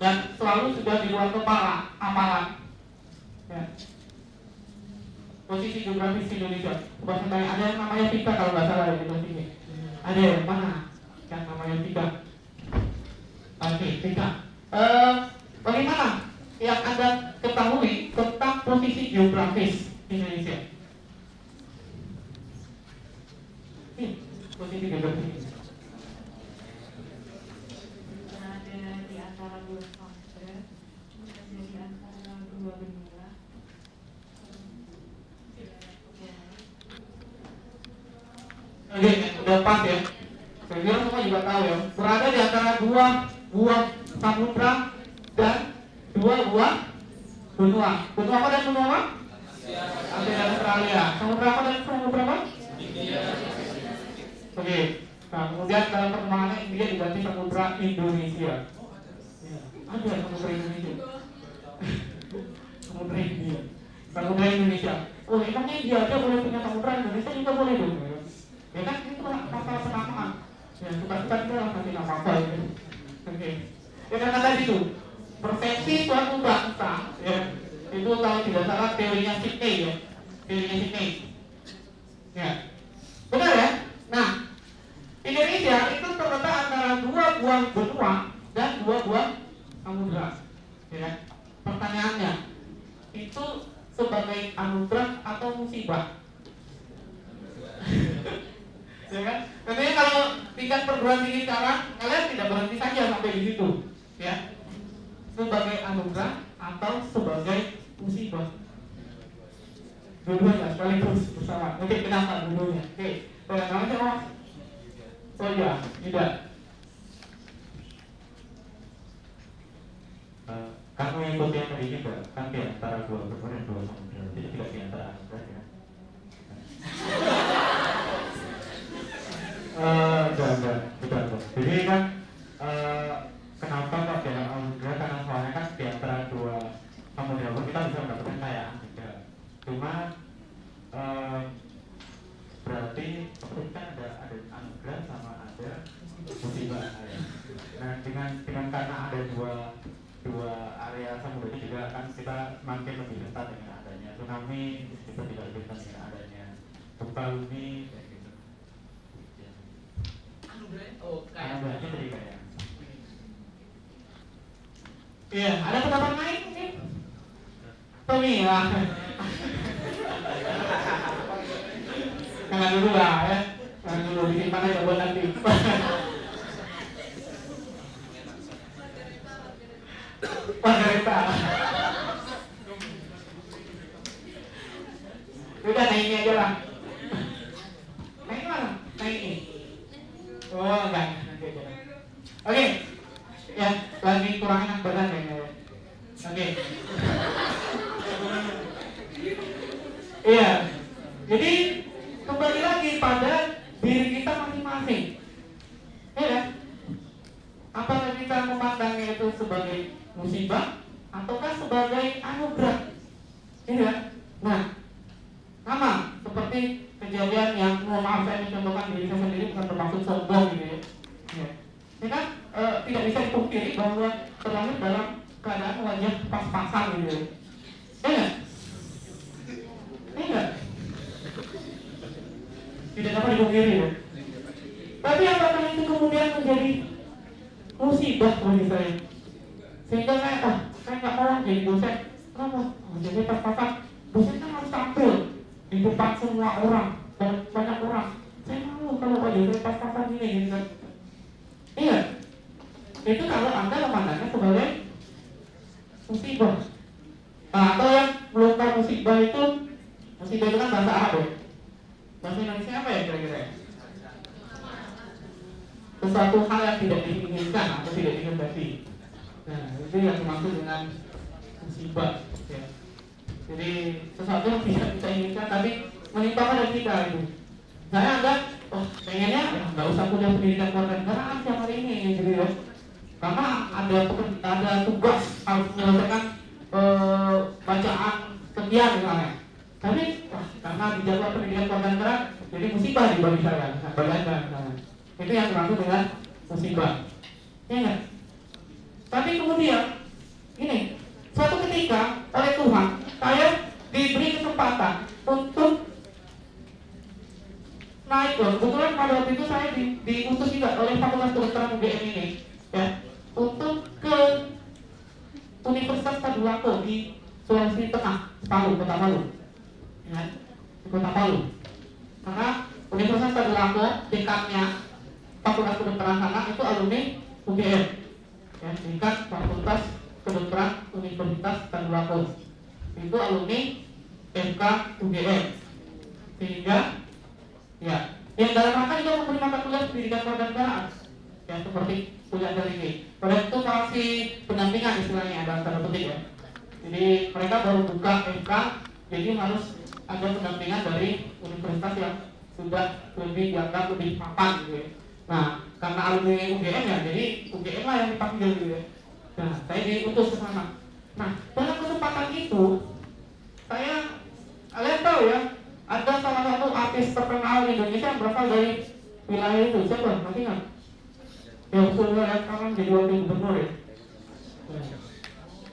Dan selalu sudah di luar kepala amalan. Ya. Posisi geografis Indonesia. Coba saya tanya, ada yang namanya Pika kalau nggak salah di sini. Ada yang mana? Yang namanya Pika. Oke, Pika. Bagaimana yang Anda ketahui tentang posisi geografis Indonesia? Posisi geografis. Ada di antara dua samudra, ada di antara udah pas ya. Saya kira semua juga tahu ya. Berada di antara dua buah samudra dan dua buah benua. Benua apa dan benua apa? Asia dan Australia. Samudra apa dan samudra apa? Oke. Nah, kemudian dalam perkembangannya India diganti samudra Indonesia. Ya, ada samudra Indonesia. Samudra India. Samudra Indonesia. Oh, emangnya India aja boleh punya samudra, Indonesia juga boleh dong. Ya kan itu masalah penamaan. Ya, kita lah kasih nama apa gitu. Oke. Ya karena tadi itu persepsi suatu bangsa ya itu kalau tidak salah teorinya Sydney ya. Teorinya Sydney. Ya. Benar ya? Nah, Indonesia itu terletak antara dua buah benua dan dua buah samudra. Ya. Pertanyaannya, itu sebagai anugerah atau musibah? Ya kan? Tentunya kalau tingkat perguruan tinggi sekarang kalian tidak berhenti saja sampai di situ, ya. Sebagai anugerah atau sebagai musibah? Dua-duanya sekaligus bersama. Oke, kenapa dulunya? Oke, namanya siapa? Oh iya, tidak. Kamu ikut yang tadi juga kan di antara dua benua dan dua samudra, jadi tidak di antara anugerah ya. Enggak. Jadi kan kenapa kok dengan anugerah? Karena soalnya kan di antara dua samudra pun kita bisa mendapatkan kekayaan juga. Cuma berarti kan ada anugerah sama ada musibah. Nah dengan karena ada dua area samudra ini juga kan kita semakin lebih rentan dengan adanya tsunami, kita tidak lebih rentan dengan adanya gempa bumi kayak gitu. Anugerahnya jadi kayak. Iya, ada pendapat lain mungkin? Tommy lah. Jangan dulu lah ya. Jangan dulu disimpan aja buat nanti. Margarita. Udah naik ini aja lah. Naik mana? Naik ini. Oh enggak. Oke. Ya, lagi kurang enak badan ya. Oke. Iya. Jadi kembali lagi pada diri kita masing-masing. Ya kan? Apakah kita memandangnya itu sebagai musibah ataukah sebagai anugerah? Iya. Nah, sama seperti kejadian yang mohon maaf saya mencontohkan diri saya sendiri bukan bermaksud sombong gitu ya. Ya kan tidak bisa dipungkiri bahwa terlahir dalam keadaan wajah pas-pasan gitu ya. Enggak? Enggak? Tidak dapat dipungkiri ya. Tapi apakah itu kemudian menjadi musibah bagi saya? Sehingga saya nggak mau jadi dosen. Kenapa? Jadi pas-pasan dosen kan harus tampil di depan semua orang dan banyak orang. Saya malu kalau wajah saya pas-pasan ini gitu kan. Iya. Itu kalau Anda memandangnya sebagai musibah. Nah, atau yang belum tahu musibah itu kan bahasa Arab ya. Bahasa Indonesia apa ya kira-kira? Sesuatu hal yang tidak diinginkan atau tidak dikehendaki. Nah, itu yang dimaksud dengan musibah ya. Jadi sesuatu yang tidak kita inginkan tapi menimpa pada kita itu. Saya anggap, pengennya nggak usah kuliah pendidikan kewarganegaraan siang hari ini gitu ya. Karena ada tugas harus menyelesaikan bacaan sekian misalnya. Tapi karena di jadwal pendidikan kewarganegaraan jadi musibah di bagi saya, bagi Anda misalnya. Itu yang dimaksud dengan musibah. Ya enggak? Tapi kemudian ini suatu ketika oleh Tuhan saya diberi kesempatan untuk naik loh. Kebetulan pada waktu itu saya diutus juga oleh Fakultas Kedokteran UGM ini ya untuk ke Universitas Tadulako di Sulawesi Tengah, Palu, Kota Palu. Ya, di Kota Palu. Karena Universitas Tadulako dekannya Fakultas Kedokteran sana itu alumni UGM. Ya, dekan Fakultas Kedokteran Universitas Tadulako. Itu alumni FK UGM. Sehingga ya, Yang dalam rangka juga memberi mata kuliah pendidikan kewarganegaraan, ya seperti kuliah dari ini. Pada itu masih pendampingan istilahnya dalam tanda petik ya. Jadi mereka baru buka MK, jadi harus ada pendampingan dari universitas yang sudah lebih dianggap lebih mapan gitu ya. Nah, karena alumni UGM ya, jadi UGM lah yang dipanggil gitu ya. Nah, saya diutus ke sana. Nah, dalam kesempatan itu, kalian tahu ya, ada salah satu artis terkenal di Indonesia yang berasal dari wilayah itu, siapa? Masih ingat? Yang sudah sekarang jadi wakil gubernur ya.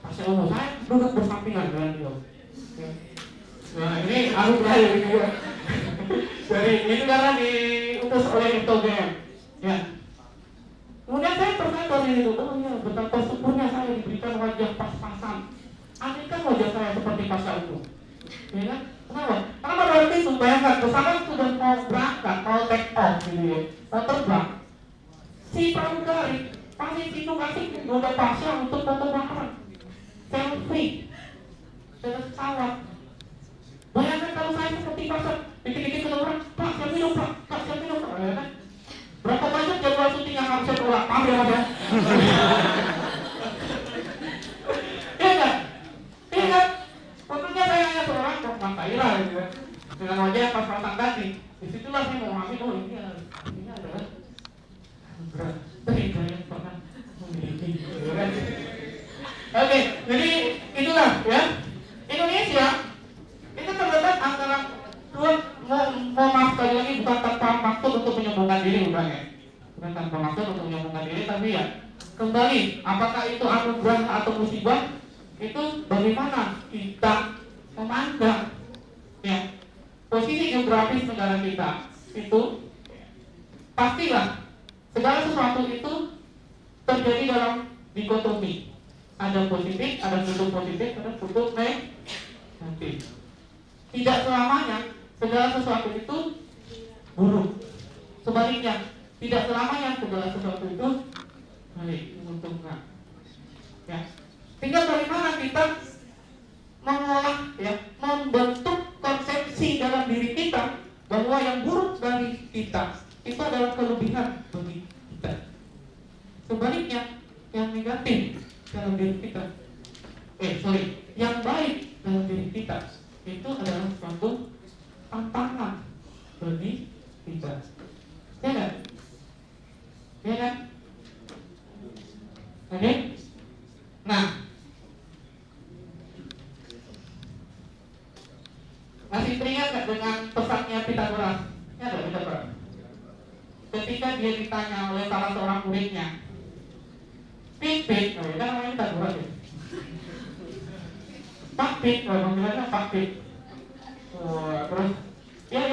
Pasca Ungu, saya duduk bersampingan dengan dia. Nah, ini aku berakhir ini ya. Jadi ini karena diutus oleh UGM. Ya. Kemudian saya tersadar itu, oh iya, betapa syukurnya saya diberikan wajah pas-pasan. Andaikan wajah saya seperti Pasca Ungu. Ya kan? Kenapa? Karena pada waktu itu bayangkan, pesawat sudah mau berangkat, mau take off gitu ya, mau terbang. Si pramugari pasti itu kasih goda Pasca untuk foto bareng, selfie dengan pesawat. Bayangkan kalau saya seperti Pasca, dikit-dikit ke orang, Pak, selfie dong Pak, Pak, selfie dong Pak, ya kan? Berapa banyak jadwal syuting yang harus saya tolak? Maaf ya Mas ya. Iya kan? Iya kan? Tentunya saya hanya seorang korban Taira gitu ya. Dengan wajah yang pas-pasan tadi. Disitulah saya memahami, oh ini adalah berat dari yang pernah memiliki. Oke, jadi itulah ya. Indonesia itu terletak antara dua, mau maaf sekali lagi, bukan tanpa maksud untuk menyombongkan diri, bukan ya. Bukan tanpa maksud untuk menyombongkan diri, tapi ya kembali, apakah itu anugerah atau musibah, itu bagaimana kita memandang ya posisi geografis negara kita. Itu pastilah segala sesuatu itu terjadi dalam dikotomi, ada positif, ada kutub positif, ada kutub negatif. Tidak selamanya segala sesuatu itu buruk, sebaliknya tidak selamanya segala sesuatu itu baik, menguntungkan ya. Tinggal bagaimana kita mengolah ya, membentuk konsepsi dalam diri kita bahwa yang buruk dari kita itu adalah kelebihan bagi kita. Sebaliknya yang negatif dalam diri kita, yang baik dalam diri kita itu adalah suatu tantangan bagi kita. Ya kan? Ya kan? Oke? Nah, masih teringat gak dengan pesannya Pythagoras? Ya ada Pythagoras. Ketika dia ditanya oleh salah seorang muridnya, Pit, kan namanya Pythagoras ya? Pak Pit, panggilannya Pak Pit. Terus, ya,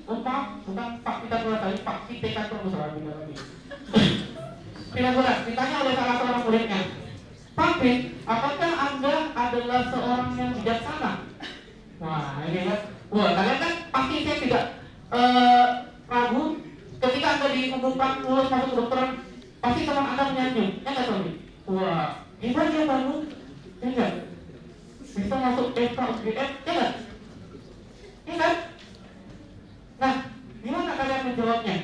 maaf, bukan Pak Pythagoras tadi, Pak Pit kan terus lagi. Pythagoras ditanya oleh salah seorang muridnya, Pak Pit, apakah Anda adalah seorang yang bijaksana? Wah, ini kan, kalian kan pasti saya tidak ragu ketika Anda diumumkan lulus masuk kedokteran, pasti teman Anda menyanyi, ya nggak Tommy? Wah, gimana dia baru? Ya nggak? Bisa masuk FK UGM, ya nggak? Ya kan? Nah, gimana kalian menjawabnya?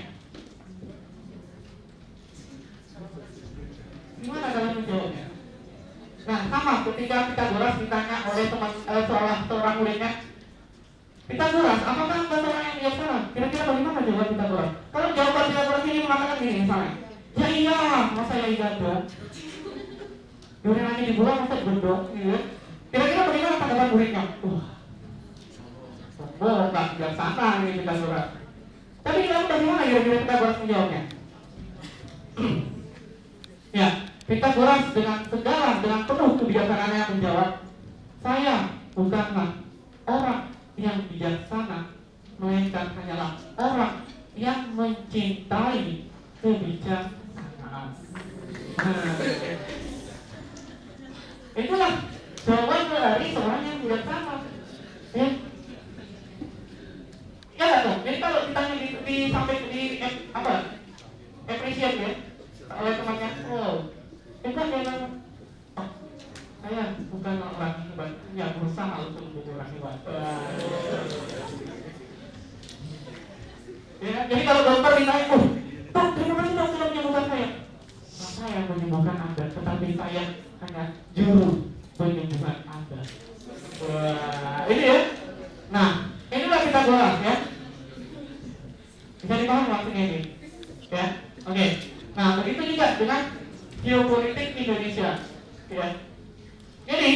Gimana kalian menjawabnya? Nah, sama ketika Pythagoras ditanya oleh seorang muridnya, Pythagoras, apakah Anda seorang yang bijaksana? Kira-kira bagaimana jawab Pythagoras? Kalau jawaban Pythagoras ini mengatakan gini misalnya, ya iya, masa ya iya dong. Durian lagi di bulan, masa gendong, gitu. Kira-kira bagaimana tanggapan muridnya? Nggak bijaksana ini Pythagoras. Tapi lalu bagaimana kira-kira Pythagoras menjawabnya? Ya, Pythagoras dengan penuh kebijaksanaannya menjawab, saya bukanlah orang yang bijaksana, melainkan hanyalah orang yang mencintai kebijaksanaan. Itulah jawaban dari seorang yang bijaksana. Ya, ya nggak dong. Jadi kalau ditanya sampai di appreciate ya oleh temannya, bukan dia saya bukan orang hebat, ya berusaha untuk menjadi orang hebat. Ya, jadi kalau ditanya, oh, Pak, terima kasih Pak sudah menyembuhkan saya. Saya menyembuhkan Anda, tetapi saya hanya juru penyembuhan Anda. Wah, ini ya. Nah, inilah Pitagoras ya. Bisa dipahami maksudnya ini, ya. Oke. Nah, begitu juga dengan geopolitik Indonesia, ya. Jadi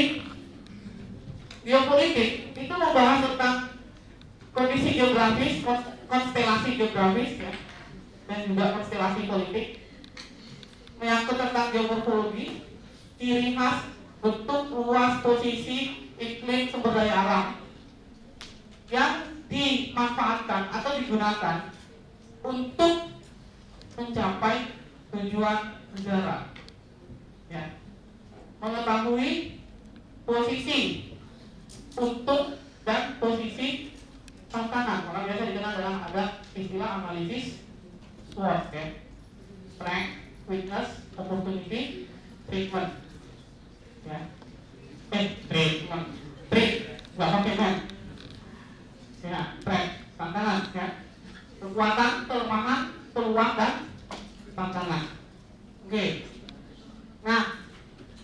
geopolitik itu membahas tentang kondisi geografis, konstelasi geografis, ya, dan juga konstelasi politik, menyangkut tentang geomorfologi, ciri khas, bentuk, luas, posisi, iklim, sumber daya alam yang dimanfaatkan atau digunakan untuk mencapai tujuan negara, ya. Mengetahui posisi untuk dan posisi tantangan. Orang biasa dikenal dalam ada istilah analisis SWOT, ya. Strength, weakness, opportunity, treatment, ya. Treatment, nggak pakai men, ya. Strength, tantangan, ya. Kekuatan, kelemahan, peluang dan tantangan. Oke. Nah,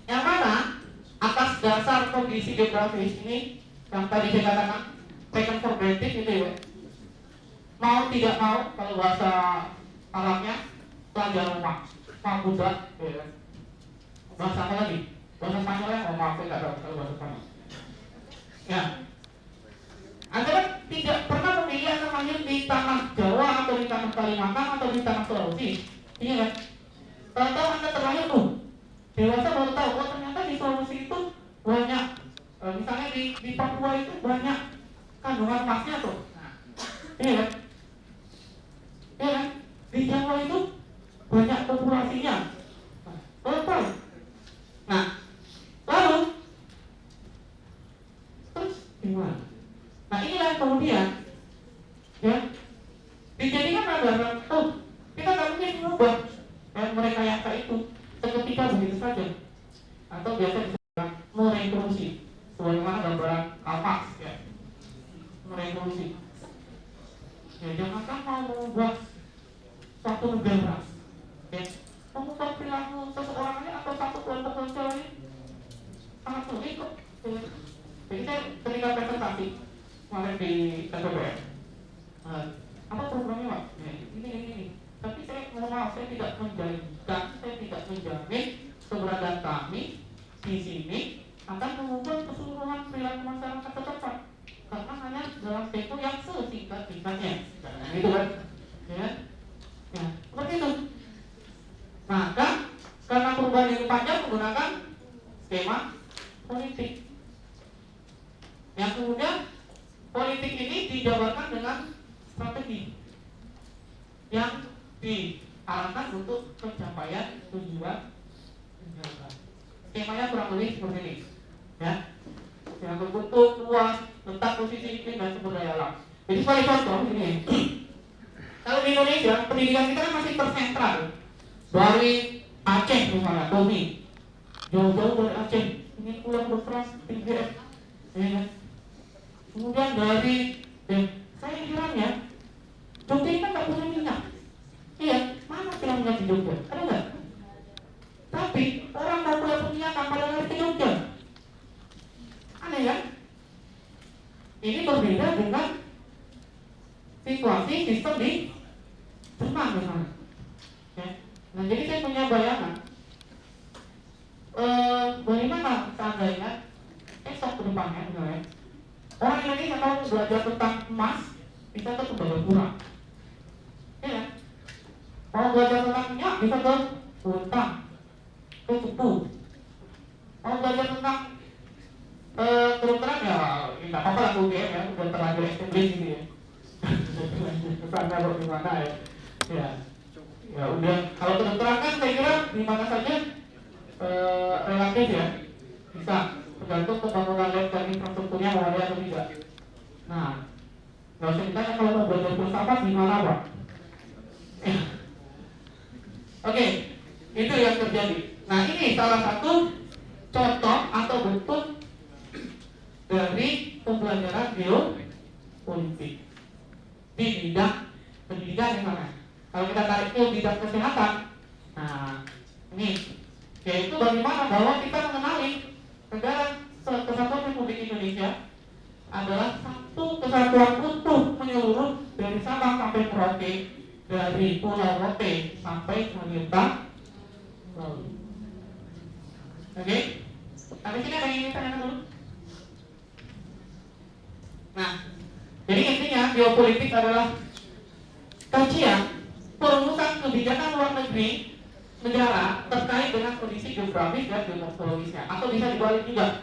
yang mana atas dasar kondisi geografis ini yang tadi saya katakan taken for granted itu ya, mau tidak mau kalau bahasa Arabnya pelajar rumah, budak, ya. Bahasa apa lagi? Bahasa Spanyolnya, oh maaf saya nggak tahu kalau bahasa Spanyol. Ya, Anda tidak pernah memilih akan lahir di tanah Jawa atau di tanah Kalimantan atau di tanah Sulawesi, iya kan? Tahu-tahu Anda terlahir tuh dewasa baru tahu, oh ternyata di Sulawesi itu banyak, misalnya di Papua itu banyak kandungan emasnya tuh. Nah, iya kan? Iya kan? Di Jawa itu banyak populasinya. Baru tahu. Nah, lalu terus gimana? Nah inilah kemudian, ya, dijadikan ada oh kita nggak mungkin mengubah merekayasa itu seketika begitu saja, atau biasa disebut merevolusi, sebagaimana gambaran Karl Marx, ya, merevolusi. Ya jangankan mau mengubah suatu negara, ya, mengubah perilaku seseorang ini atau satu kelompok sosial ini sangat sulit kok. Ya. Jadi saya ketika presentasi kemarin di TPPR, apa programnya Pak? Ya, ini. Tapi saya mohon maaf, saya tidak menjamin keberadaan kami di sini akan mengubah keseluruhan perilaku masyarakat setempat, karena hanya dalam tempo yang sesingkat-singkatnya. Gitu kan? Ya, seperti itu. Maka karena perubahan yang panjang menggunakan skema politik, yang kemudian politik ini dijabarkan dengan strategi yang diarahkan untuk pencapaian tujuan negara. Skemanya kurang lebih seperti ini, ya. Yang berbentuk, luas, letak, posisi, iklim dan sumber daya alam. Jadi sebagai contoh ini, kalau di Indonesia pendidikan kita kan masih tersentral dari Aceh misalnya, Domi, jauh-jauh dari Aceh ingin pulang berkeras tinggi, ya. Kemudian dari saya herannya, Jogja ini kan nggak punya minyak. Iya, mana punya minyak di Jogja? Ada nggak? Tapi orang mau punya minyak kapal lari ke Jogja. Aneh ya? Ini berbeda dengan situasi sistem di Jerman misalnya. Ya. Nah jadi saya punya bayangan, bagaimana seandainya esok ke depannya misalnya orang Indonesia kalau belajar tentang emas bisa ke Tembagapura, ya. Kalau belajar tentang minyak bisa ke Bontang, ke Cepu. Kalau belajar tentang kedokteran ya nggak apa-apa lah UGM ya, udah terlanjur established gitu ya. Kesana kok gimana ya? Ya udah. Kalau kedokteran kan saya kira di mana saja relatif ya, bisa tergantung pembangunan lab dan infrastrukturnya mau ada atau tidak. Nah, nggak usah ditanya kalau mau belajar filsafat di mana Pak? Oke, itu yang terjadi. Nah ini salah satu contoh atau bentuk dari pembelajaran geopolitik di bidang pendidikan yang mana? bidang kesehatan. Nah, ini yaitu bagaimana bahwa kita mengenali negara Kesatuan Republik Indonesia adalah satu kesatuan utuh menyeluruh dari Sabang sampai Merauke, dari Pulau Rote sampai melintang laut. Oke? Tapi sini ada yang ingin tanya dulu. Nah, jadi intinya geopolitik adalah kajian perumusan kebijakan luar negeri negara terkait dengan kondisi geografis dan geomorfologisnya, atau bisa dibalik juga,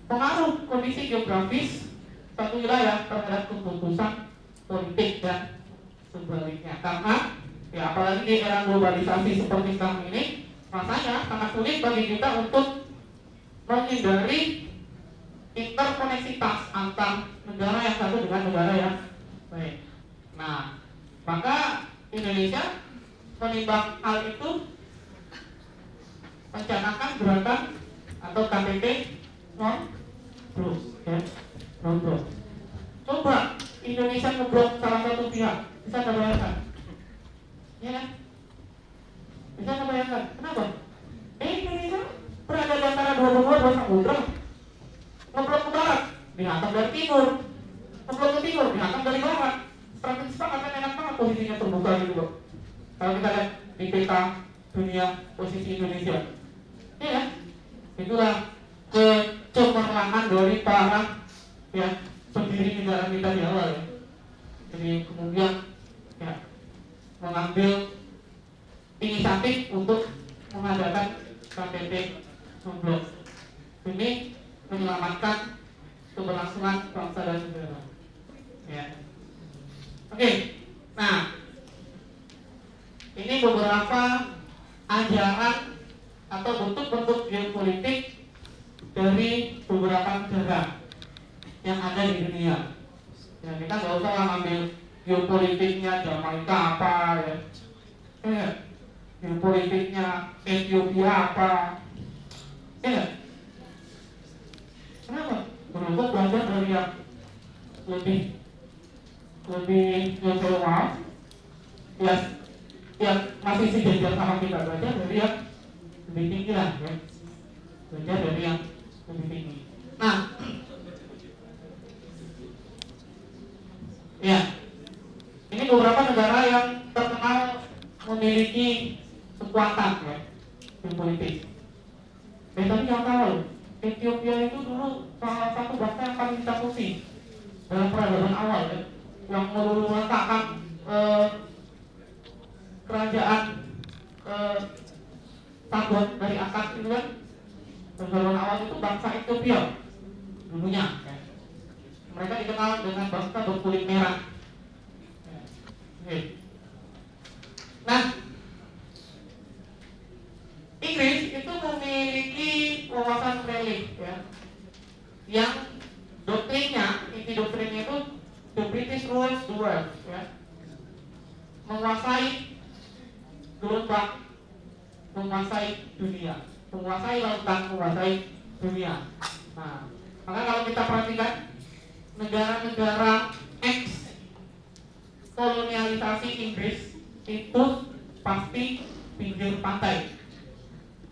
pengaruh kondisi geografis satu wilayah terhadap keputusan politik dan sebaliknya. Karena ya apalagi di era globalisasi seperti sekarang ini, rasanya sangat sulit bagi kita untuk menghindari interkoneksitas antar negara yang satu dengan negara yang lain. Nah, maka Indonesia menimbang hal itu mencanangkan gerakan atau KTT non-blok, ya, non-blok. Coba Indonesia ngeblok salah satu pihak, bisa terbayangkan? Ya kan? Bisa terbayangkan? Kenapa? Indonesia berada di antara dua samudra. Ngeblok ke barat, dihantam dari timur. Ngeblok ke timur, dihantam dari barat. Strategis banget, kan enak banget posisinya terbuka gitu loh. Kalau kita lihat di peta dunia posisi Indonesia, ya kan? Itulah kecemerlangan dari para ya pendiri negara kita di awal ya. Jadi kemudian ya mengambil inisiatif untuk mengadakan KTT non-blok ini menyelamatkan keberlangsungan bangsa dan negara. Ya. Oke, nah ini beberapa ajaran atau bentuk-bentuk geopolitik dari beberapa negara yang ada di dunia. Ya, kita nggak usah ngambil geopolitiknya Jamaika apa ya, geopolitiknya Ethiopia apa, ya. Kenapa? Untuk belajar dari yang lebih global, ya, yang masih sejajar sama kita, belajar dari yang lebih tinggi lah, ya. Belajar dari yang lebih tinggi. Nah, ya, ini beberapa negara yang terkenal memiliki kekuatan ya di politik. Tadi yang tahu, Ethiopia itu dulu salah satu bangsa yang paling ditakuti dalam peradaban awal ya, yang meletakkan kerajaan Sabon dari akar itu kan. Peradaban awal itu bangsa Ethiopia dulunya ya. Mereka dikenal dengan bangsa berkulit merah ya. Oke. Nah, Inggris itu memiliki wawasan relief ya, yang doktrinnya, inti doktrinnya itu the British rules the world ya, menguasai gelombang, menguasai dunia, menguasai lautan, menguasai dunia. Nah, maka kalau kita perhatikan negara-negara ex kolonialisasi Inggris itu pasti pinggir pantai.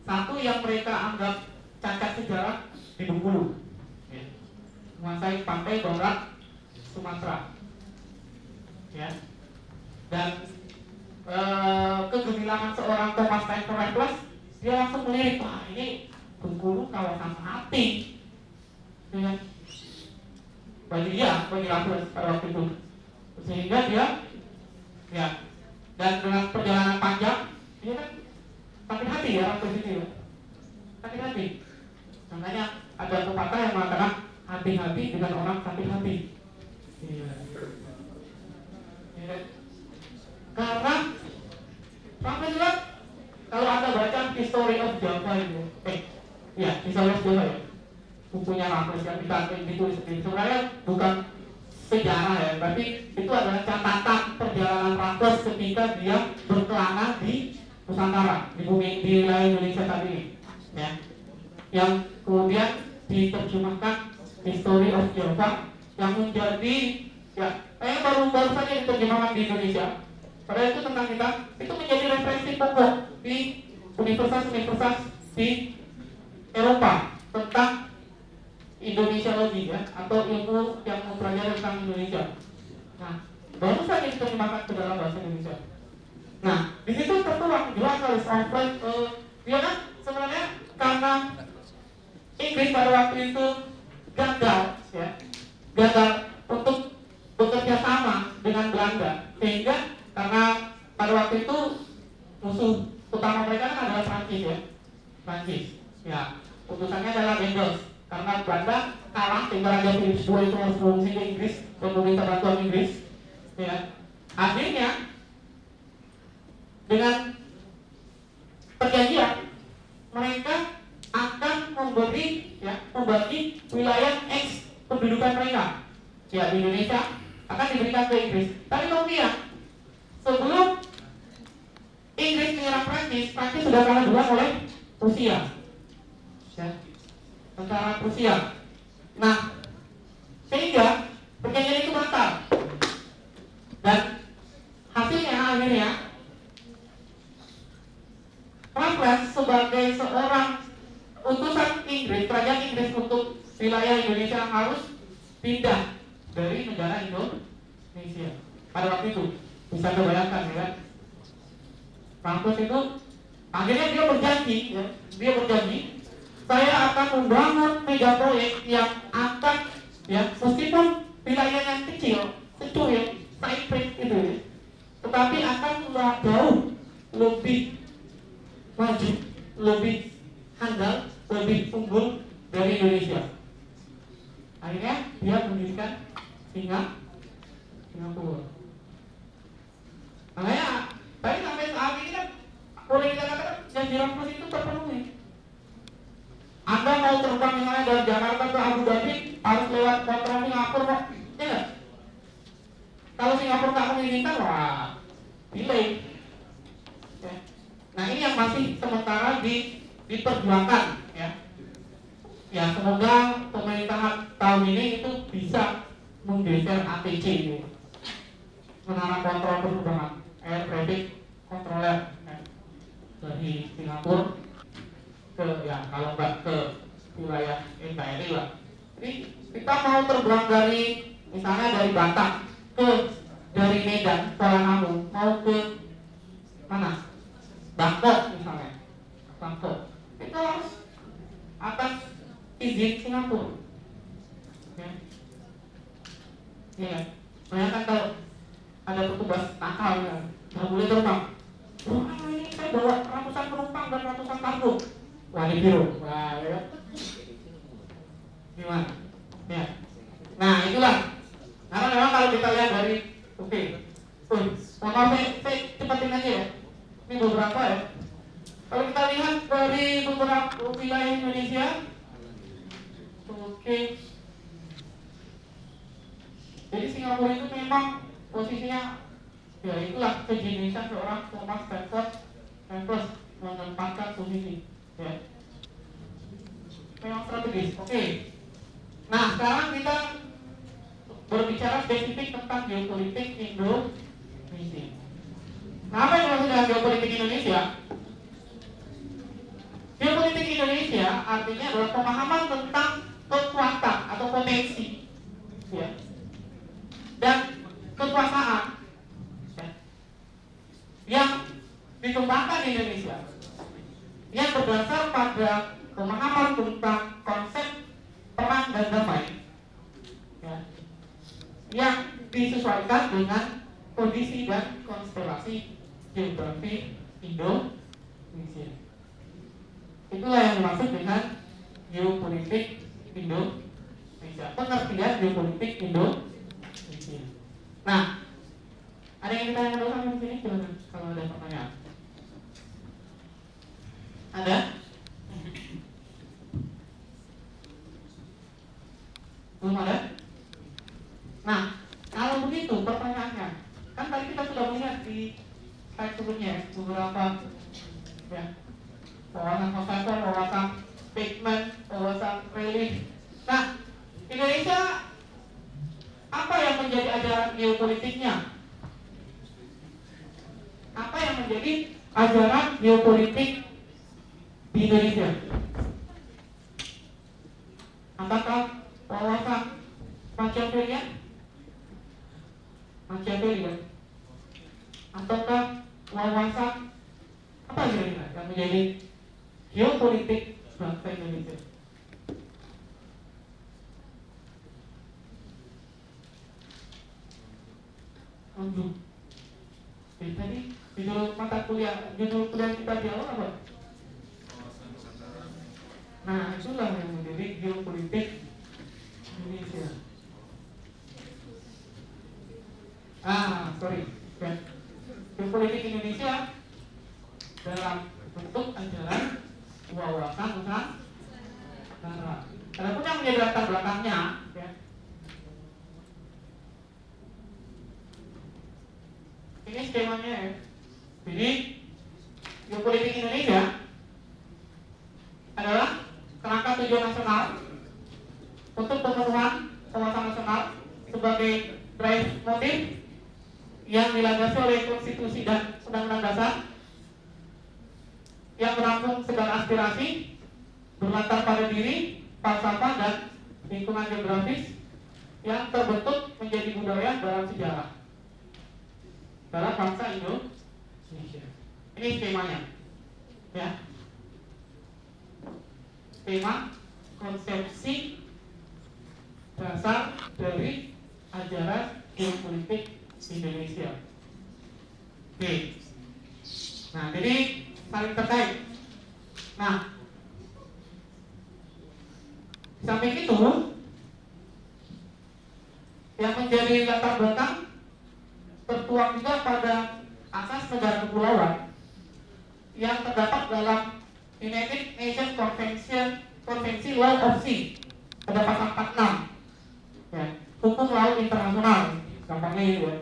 Satu yang mereka anggap cacat sejarah di Bengkulu, ya. Menguasai pantai barat Sumatera, ya. Dan kegemilangan seorang Thomas Stephen Raffles, dia langsung melirik, wah ini Bengkulu kawasan mati, ya. Bagi Raffles pada waktu itu, sehingga dia, ya, dan dengan perjalanan panjang, dia kan sakit hati ya Raffles ini, sakit hati. Makanya ada pepatah yang mengatakan hati-hati dengan orang sakit hati. Ya. Ya. Karena sampai juga kalau Anda baca History of Java itu, History of Java ya, bukunya Raffles yang ditulis sendiri. Sebenarnya bukan sejarah ya, tapi itu adalah catatan perjalanan Raffles ketika dia berkelana di Nusantara, di bumi, di wilayah Indonesia saat ini, ya, yang kemudian diterjemahkan History of Java yang menjadi ya, baru saja diterjemahkan di Indonesia Padahal itu tentang kita, itu menjadi referensi pokok di universitas-universitas di Eropa tentang Indonesiologi ya, atau ilmu yang mempelajari tentang Indonesia. Nah, baru saja diterjemahkan ke dalam bahasa Indonesia. Nah, di situ tertuang jelas oleh dia kan sebenarnya karena Inggris pada waktu itu gagal ya, gagal untuk bekerja sama dengan Belanda, sehingga karena pada waktu itu musuh utama mereka kan adalah Prancis ya, Prancis ya, putusannya adalah Dendels karena Belanda kalah sehingga Raja Philips II itu harus mengungsi ke Inggris dan meminta bantuan Inggris ya. Akhirnya dengan perjanjian mereka akan membagi wilayah X pendudukan mereka ya di Indonesia akan diberikan ke Inggris. Tapi kemudian sebelum Inggris menyerang Prancis sudah kalah duluan oleh Rusia ya, tentara Rusia. Nah, sehingga perjanjian itu batal dan hasilnya akhirnya Raffles sebagai seorang utusan Inggris, kerajaan Inggris untuk wilayah Indonesia harus pindah dari negara Indonesia pada waktu itu. Bisa dibayangkan ya, Raffles itu akhirnya dia berjanji saya akan membangun mega proyek yang akan ya, meskipun wilayahnya kecil, Cyprus itu ya, tetapi akan jauh lebih maju, lebih handal, lebih unggul dari Indonesia. Akhirnya dia mendirikan Singapura. Makanya tadi sampai saat ini kan boleh kita katakan janji Raffles itu terpenuhi. Anda mau terbang misalnya dari Jakarta ke Abu Dhabi harus lewat kontrol Singapura kok, ya nggak? Kalau Singapura nggak mengizinkan, wah, delay. Ya. Nah ini yang masih sementara diperjuangkan, ya. Ya semoga pemerintahan tahun ini itu bisa menggeser ATC ini, menara kontrol penerbangan, air traffic controller ya, dari Singapura ke ya kalau nggak ke wilayah NKRI lah. Jadi kita mau terbang dari misalnya dari Batam dari Medan, Kuala Namu mau ke mana? Bangkok misalnya, Bangkok. Itu harus atas izin Singapura. Ya. Ya. Saya kan kalau ada petugas nakal ya, nggak boleh terbang. Wah ini saya bawa ratusan penumpang dan ratusan kargo. Wah di biru, wah ya. Gimana? Ya. Nah itulah. Karena memang kalau kita lihat dari, maaf saya cepatin aja ya. Ini beberapa ya. Kalau kita lihat dari beberapa wilayah Indonesia, jadi Singapura itu memang posisinya, ya itulah kejeniusan seorang Thomas Stamford menempatkan posisi. Ya. Memang strategis. Nah sekarang kita berbicara spesifik tentang geopolitik Indonesia. Nah apa yang dimaksud dengan geopolitik Indonesia? Geopolitik Indonesia artinya adalah pemahaman tentang kekuatan atau potensi ya, dan kekuasaan ya, yang dikembangkan di Indonesia, yang berdasar pada pemahaman tentang konsep perang dan damai ya, yang disesuaikan dengan kondisi dan konstelasi geografi Indonesia. Itulah yang dimaksud dengan geopolitik Indonesia, pengertian geopolitik Indonesia. Nah, ada yang ditanya dulu sampai di sini? Silakan kalau ada pertanyaan. Ada? Belum ada? Nah, kalau begitu pertanyaannya, kan tadi kita sudah melihat di slide sebelumnya beberapa ya, wawasan konseptual, wawasan pigment, wawasan relief. Nah, Indonesia apa yang menjadi ajaran geopolitiknya? menjadi ajaran geopolitik di Indonesia? Apakah wawasan Machiavelli? Ataukah wawasan apa kira-kira yang menjadi geopolitik bangsa Indonesia? Tadi judul kuliah kita di awal apa? Nah, itulah yang menjadi geopolitik Indonesia. Geopolitik Indonesia dalam bentuk ajaran wawasan Nusantara. Adapun yang menjadi latar belakangnya, ya. Ini skemanya ya. Jadi geopolitik Indonesia adalah kerangka tujuan nasional untuk pemenuhan wawasan nasional sebagai drive motif yang dilandasi oleh konstitusi dan undang-undang dasar yang menampung segala aspirasi berlatar pada diri, falsafah dan lingkungan geografis yang terbentuk menjadi budaya dalam sejarah dalam bangsa Indonesia. Ini skemanya, ya. Skema konsepsi dasar dari ajaran geopolitik Indonesia. Oke. Nah, jadi saling terkait. Nah, samping itu yang menjadi latar belakang tertuang juga pada asas negara kepulauan yang terdapat dalam United Nations Konvensi Law of Sea pada pasal 46, ya, hukum laut internasional, gampangnya itu ya.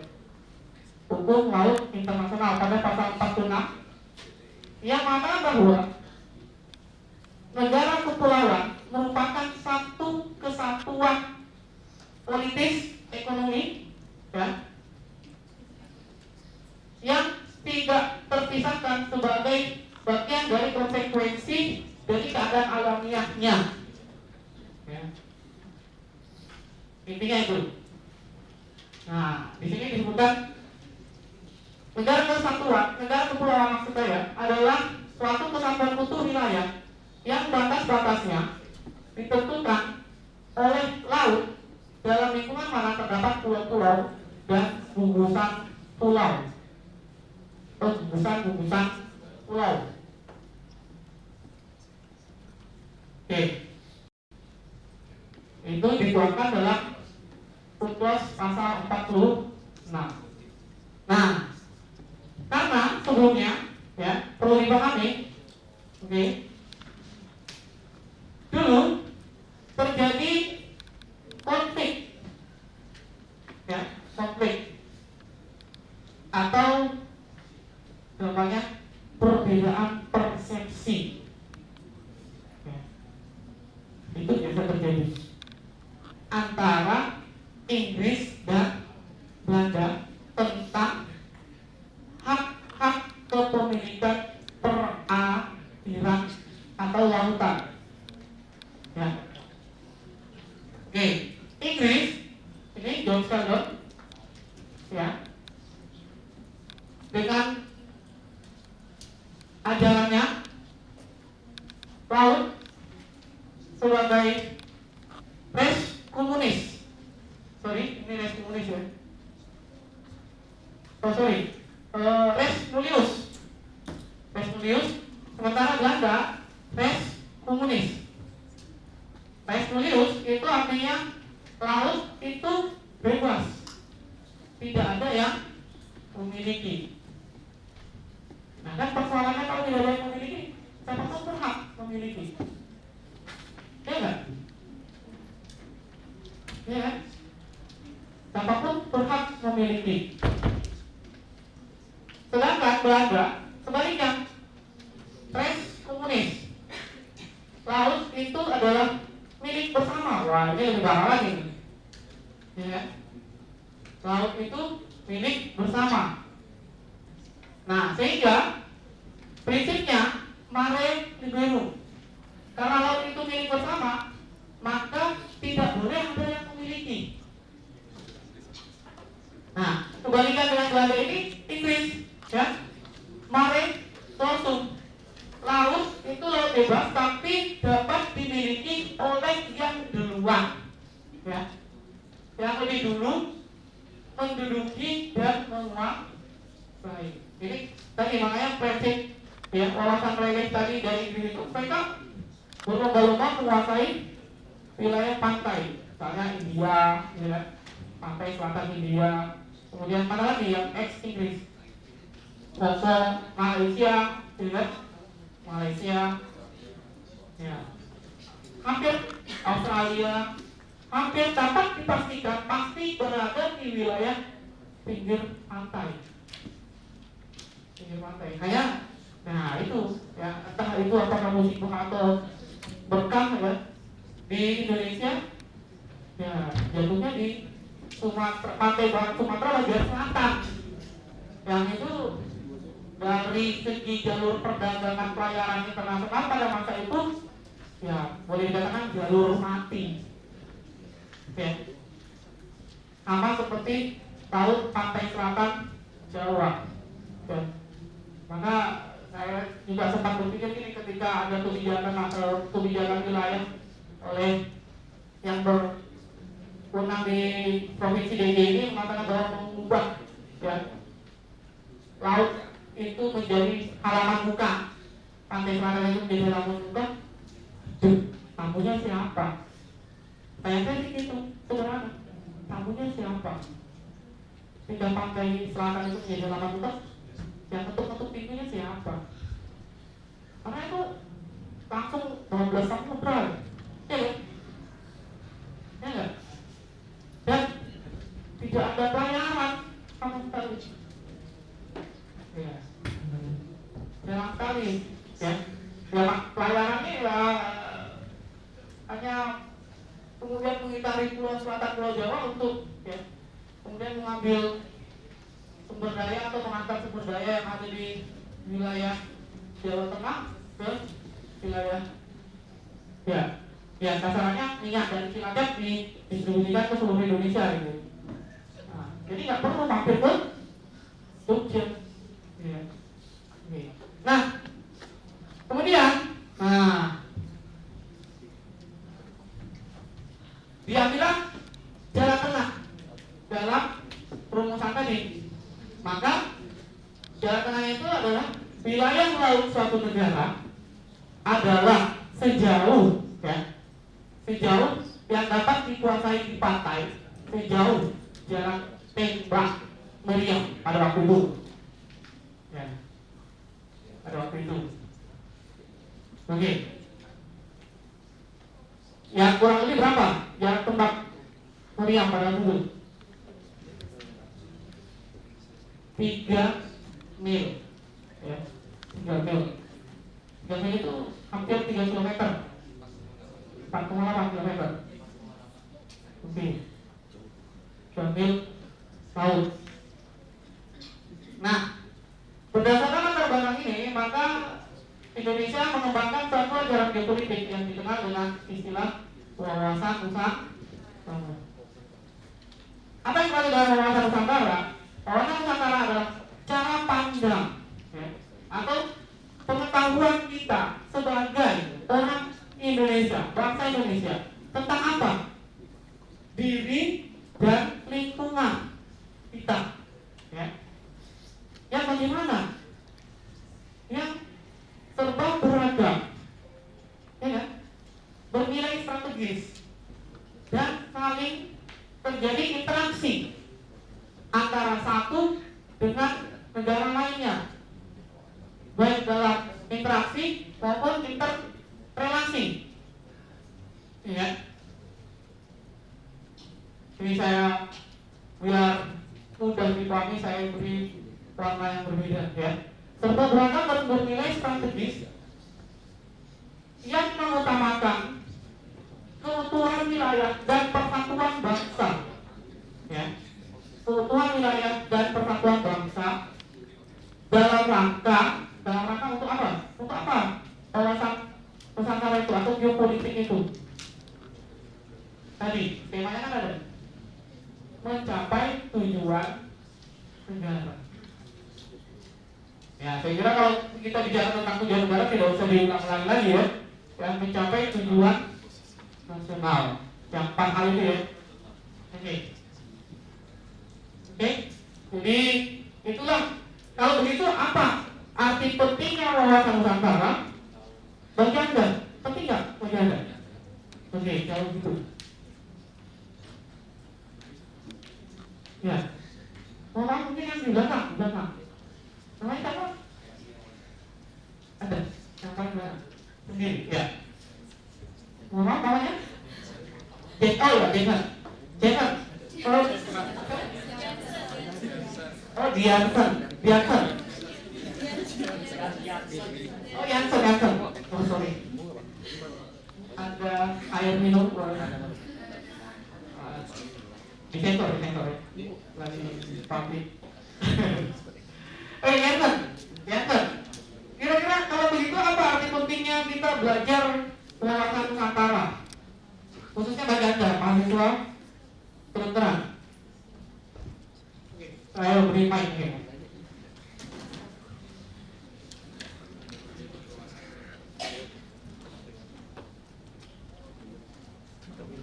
Hukum laut internasional pada pasal 46 yang mana bahwa negara kepulauan merupakan satu kesatuan politis ekonomi, ya, yang tidak terpisahkan sebagai bagian dari konsekuensi dari keadaan alamiahnya, ya. Intinya itu. Nah, di sini disebutkan negara kesatuan, negara kepulauan maksud saya adalah suatu kesatuan utuh wilayah yang batas-batasnya ditentukan oleh laut dalam lingkungan mana terdapat pulau-pulau dan gugusan pulau. Gugusan pulau. Oke. Itu dituangkan dalam UNCLOS pasal 46. Nah, karena sebelumnya, ya, perlu dipahami, oke, dulu terjadi konflik, ya, konflik atau namanya perbedaan persepsi, ya. Itu biasa terjadi antara Inggris dan Belanda tentang hak-hak kepemilikan perairan atau lautan, ya. Oke, Inggris ini John Sheldon, ya, dengan ajarannya laut sebagai res komunis. Sorry, ini res komunis ya. Res Mulius. Res Mulius, sementara Belanda res komunis. Res Mulius itu artinya laut itu bebas, tidak ada yang memiliki. Nah, kan persoalannya kalau tidak ada yang memiliki, siapa pun berhak memiliki, ya kan? Ya kan? Siapapun berhak memiliki. Sedangkan Belanda sebaliknya, res komunis, laut itu adalah milik bersama. Wah, ini lebih parah lagi, ya. Laut itu milik bersama. Nah, sehingga prinsipnya mare liberum. Karena laut itu milik bersama, maka tidak boleh ada yang memiliki. Nah, kebalikan dengan Belanda ini Inggris, ya. Mare torsum. Laut itu laut bebas, tapi dapat dimiliki oleh yang duluan, ya. Yang lebih dulu menduduki dan menguasai. Jadi tadi makanya prinsip ya wawasan religi tadi dari Inggris itu mereka berlomba-lomba menguasai wilayah pantai, misalnya India, ya, pantai selatan India. Kemudian mana lagi yang ex Inggris? Malaysia, ya, Malaysia, ya, hampir Australia, hampir dapat dipastikan pasti berada di wilayah pinggir pantai. Pinggir pantai. Kayak, nah itu, ya entah itu apakah musibah atau berkah ya di Indonesia, ya jatuhnya di Sumatera, pantai barat Sumatera bagian selatan, yang itu dari segi jalur perdagangan pelayaran internasional pada masa itu, ya boleh dikatakan jalur mati. Oke. Sama seperti laut pantai selatan Jawa. Oke. Maka saya juga sempat berpikir ini ketika ada kebijakan wilayah oleh yang berwenang di provinsi DKI ini mengatakan bahwa mengubah ya laut itu menjadi halaman muka, pantai selatan itu menjadi halaman muka. Tamunya siapa? Saya begitu sederhana. Tamunya siapa? Sehingga pantai selatan itu menjadi halaman muka. Yang ketuk-ketuk pintunya siapa? Karena itu langsung 12 samudra, ya kan? Ya enggak? Dan tidak ada pelayaran sama sekali. Ya, jarang sekali. Ya, pelayarannya ya hanya kemudian mengitari pulau selatan Pulau Jawa untuk ya, kemudian mengambil sumber daya atau mengantar sumber daya yang ada di wilayah Jawa Tengah ke wilayah ya kasarannya minyak dari Cilacap didistribusikan ke seluruh Indonesia gitu. Nah, jadi nggak perlu mampir ke Jogja. Ya. Nah, kemudian diambillah jalan tengah dalam perumusan tadi. Maka jalan tengah itu adalah wilayah laut suatu negara adalah sejauh yang dapat dikuasai di pantai, sejauh jarak tembak meriam pada waktu itu. Ya, pada waktu itu. Oke. Ya kurang lebih berapa jarak tembak meriam pada waktu itu? 3 mil, ya, 3 mil. 3 mil itu hampir 3 km, 4,8 km. Oke, 3 mil laut. Nah, berdasarkan latar belakang ini, maka Indonesia mengembangkan suatu ajaran geopolitik yang dikenal dengan istilah wawasan Nusantara. Apa yang dimaksud dengan wawasan Nusantara? Wawasan Nusantara adalah cara pandang ya, atau pengetahuan kita sebagai orang Indonesia, bangsa Indonesia tentang apa? Diri dan lingkungan kita. Ya. Yang bagaimana? Yang serba beragam, ya kan? Bernilai strategis dan saling terjadi interaksi antara satu dengan negara lainnya, baik dalam interaksi maupun interrelasi, ya. Ini saya biar mudah dipahami, saya beri warna yang berbeda, ya. Serba beragam dan bernilai strategis yang mengutamakan keutuhan wilayah dan persatuan bangsa, ya. Keutuhan wilayah dan persatuan bangsa dalam rangka untuk apa? Untuk apa? Kawasan Nusantara itu atau geopolitik itu. Tadi temanya kan ada mencapai tujuan negara. Ya, saya kira kalau kita bicara tentang tujuan negara tidak usah diulang-ulang lagi ya. Yang mencapai tujuan nasional. Yang 4 hal itu ya. Oke. Jadi itulah. Kalau begitu apa arti pentingnya wawasan Nusantara bagi Anda? Penting nggak bagi Anda? Oke, kalau gitu. Ya. Orang mungkin yang di belakang. Namanya siapa? Ada yang paling belakang sendiri, ya. Nama namanya? Jason. Oh, Diansen. Oh, Jansen. Oh, sorry. Ada air minum. Di sektor ya. Lagi pabrik. Jansen. Kira-kira kalau begitu apa arti pentingnya kita belajar wawasan Nusantara? Khususnya bagi Anda, mahasiswa kedokteran. Saya beri mic ya.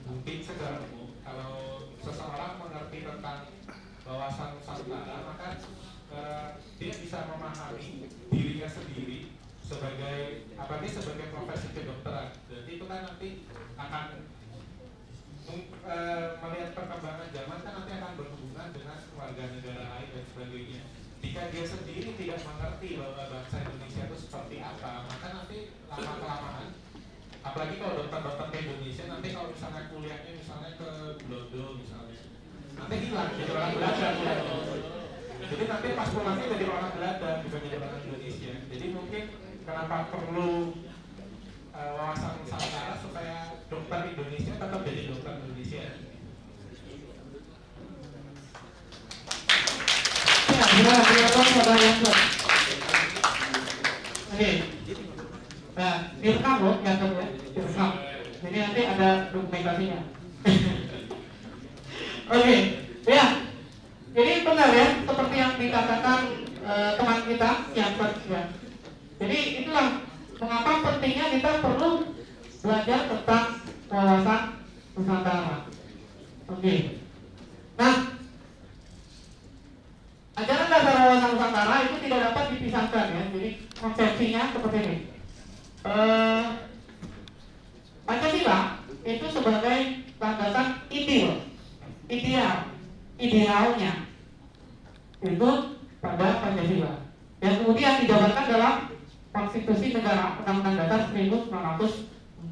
Mungkin sekarang kalau seseorang mengerti tentang wawasan Nusantara, maka dia bisa memahami dirinya sendiri sebagai apalagi sebagai profesi kedokteran. Jadi itu kan nanti akan melihat perkembangan zaman kan nanti akan berhubungan dengan warga negara lain dan sebagainya. Jika dia sendiri tidak mengerti bahwa bangsa Indonesia itu seperti apa, maka nanti lama-kelamaan, apalagi kalau dokter-dokter ke Indonesia, nanti kalau misalnya kuliahnya misalnya ke Belanda misalnya, nanti hilang jadi orang Belanda. Jadi nanti pas pulangnya jadi orang Belanda bukan jadi orang Indonesia. Jadi mungkin kenapa perlu wawasan Nusantara supaya dokter Indonesia tetap jadi dokter Indonesia. Ya, gimana saudara Jansen? Oke. Nah, direkam loh, Jansen ya, direkam. Jadi nanti ada dokumentasinya. Oke, ya. Jadi benar ya, seperti yang dikatakan teman kita, Jansen ya. Jadi itulah mengapa pentingnya kita perlu belajar tentang wawasan Nusantara. Oke. Nah, ajaran dasar wawasan Nusantara itu tidak dapat dipisahkan ya. Jadi konsepsinya seperti ini. Pancasila itu sebagai landasan idealnya itu pada Pancasila. Yang kemudian dijabarkan dalam Konstitusi Negara Undang-Undang Dasar 1945.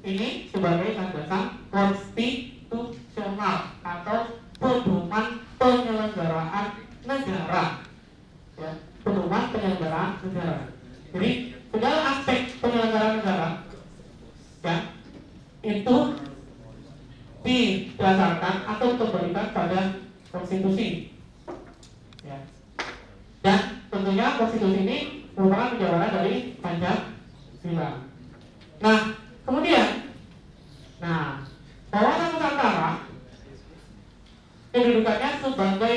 Ini sebagai landasan konstitusional atau pedoman penyelenggaraan negara. Ya, pedoman penyelenggaraan negara. Jadi segala aspek penyelenggaraan negara ya itu didasarkan atau dikembalikan pada konstitusi. Ya. Dan tentunya konstitusi ini merupakan penjabaran dari Pancasila. Nah, kemudian, wawasan Nusantara kedudukannya sebagai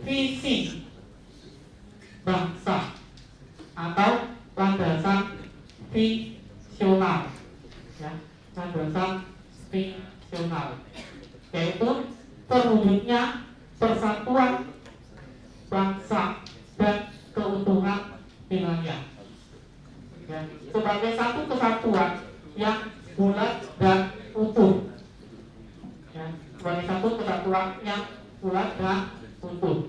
visi bangsa atau landasan visional, ya, landasan visional, yaitu terwujudnya persatuan bangsa dan keutuhan wilayah, ya, sebagai satu kesatuan yang bulat dan utuh, ya, sebagai satu kesatuan yang bulat dan utuh.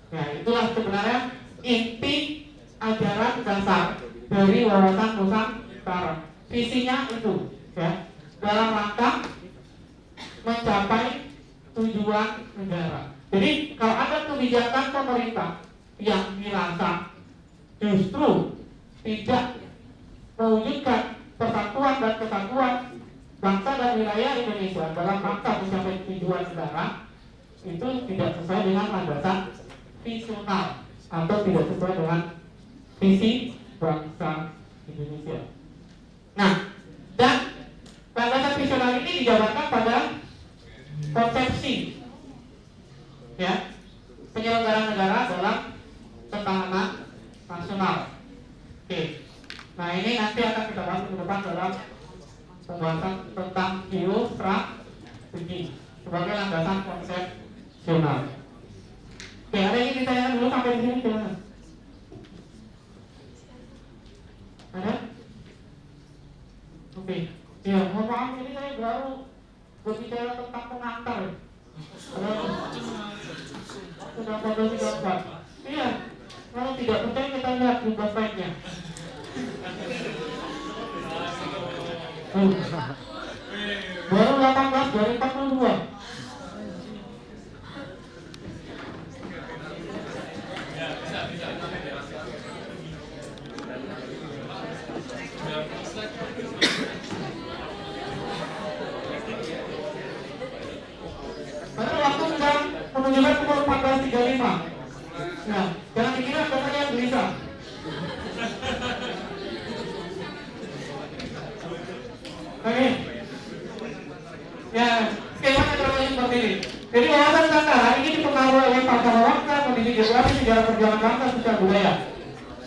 Ya, itulah sebenarnya inti ajaran dasar dari wawasan Nusantara. Visinya itu, ya, dalam rangka mencapai tujuan negara. Jadi kalau ada kebijakan pemerintah yang dirasa justru tidak mewujudkan persatuan dan kesatuan bangsa dan wilayah Indonesia dalam rangka mencapai tujuan negara, itu tidak sesuai dengan landasan visional atau tidak sesuai dengan visi bangsa Indonesia. Nah, dan landasan visioner ini dijabarkan pada konsepsi ya penyelenggaraan negara dalam ketahanan nasional. Oke. Nah, ini nanti akan kita bahas ke depan dalam pembahasan tentang geostrategi sebagai landasan konsepsional. Oke, ada yang ingin ditanyakan dulu sampai di sini silakan. Ada? Oke. Ya, mohon maaf ini saya baru berbicara tentang pengantar. Sudah pada 34. Iya. Kalau tidak percaya kita lihat jumlah slide-nya. Baru 18 dari 42. Karena waktu sedang menunjukkan pukul 14.35. Nah, jangan dikira katanya gelisah. Oke. Ya, skemanya terlihat seperti ini. Jadi wawasan Nusantara ini dipengaruhi oleh faktor waktu, kondisi geografi, sejarah perjuangan bangsa, sosial budaya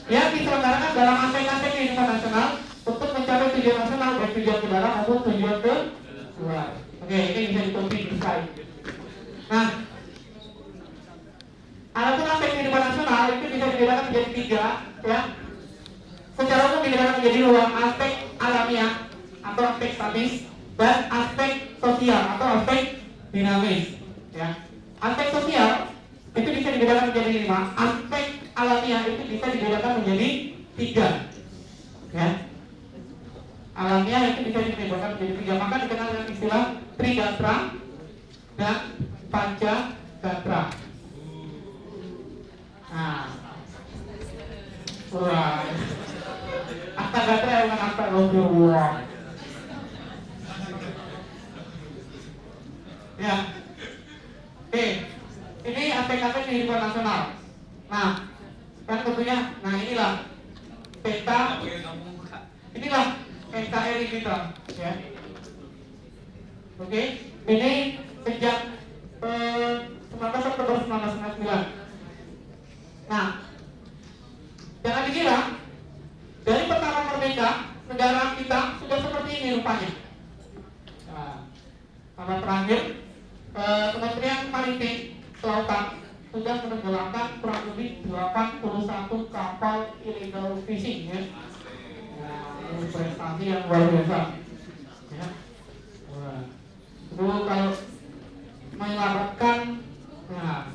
yang diselenggarakan dalam aspek-aspek kehidupan nasional untuk mencapai tujuan nasional baik tujuan ke dalam maupun tujuan ke luar. Oke, ini bisa ditulis di slide. Nah, adapun aspek kehidupan nasional itu bisa dibedakan menjadi 3, ya. Secara umum dibedakan menjadi 2, aspek alamiah atau aspek statis dan aspek sosial atau aspek dinamis, ya. Aspek sosial itu bisa dibedakan menjadi 5, aspek alamiah itu bisa dibedakan menjadi 3, ya. Alamiah itu bisa dibedakan menjadi 3, maka dikenal dengan istilah Trigatra dan Pancagatra. Nah, wah, Astagatra yang astagfirullah. Ya, oke, ini aspek-aspek kehidupan nasional. Nah, kan tentunya, nah inilah peta, inilah NKRI kita, ya. Oke, ini sejak 19 Oktober 1999. Nah, jangan dikira dari pertama merdeka negara kita sudah seperti ini rupanya. Nah, sama terakhir Kementerian Maritim Kelautan sudah menenggelamkan kurang lebih 81 kapal illegal fishing, ya. Nah, ini prestasi yang luar biasa, ya. Nah, itu kalau menyelamatkan, nah,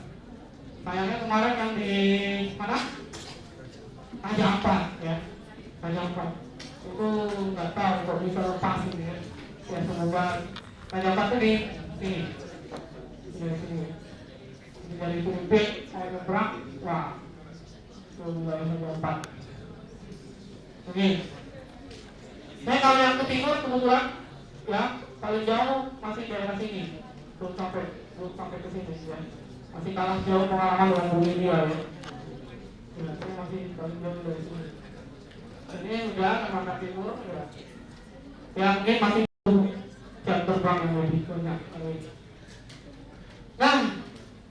sayangnya kemarin yang di mana? Raja Ampat, ya. Raja Ampat itu nggak tahu kok bisa lepas ini, ya. Ya semoga Raja Ampat itu di sini, dari sini. Ini dari Filipina saya nyebrang, wah, itu wilayah Raja Ampat. Oke. Saya kalau yang ke timur kebetulan, ya paling jauh masih daerah sini, belum sampai ke sini, ya. Masih kalah jauh pengalaman dengan Bolivia, ya. Ya, saya masih paling jauh dari sini. Ini udah Sumatera Timur, ya. Ya mungkin masih jam terbang yang lebih banyak. Nah,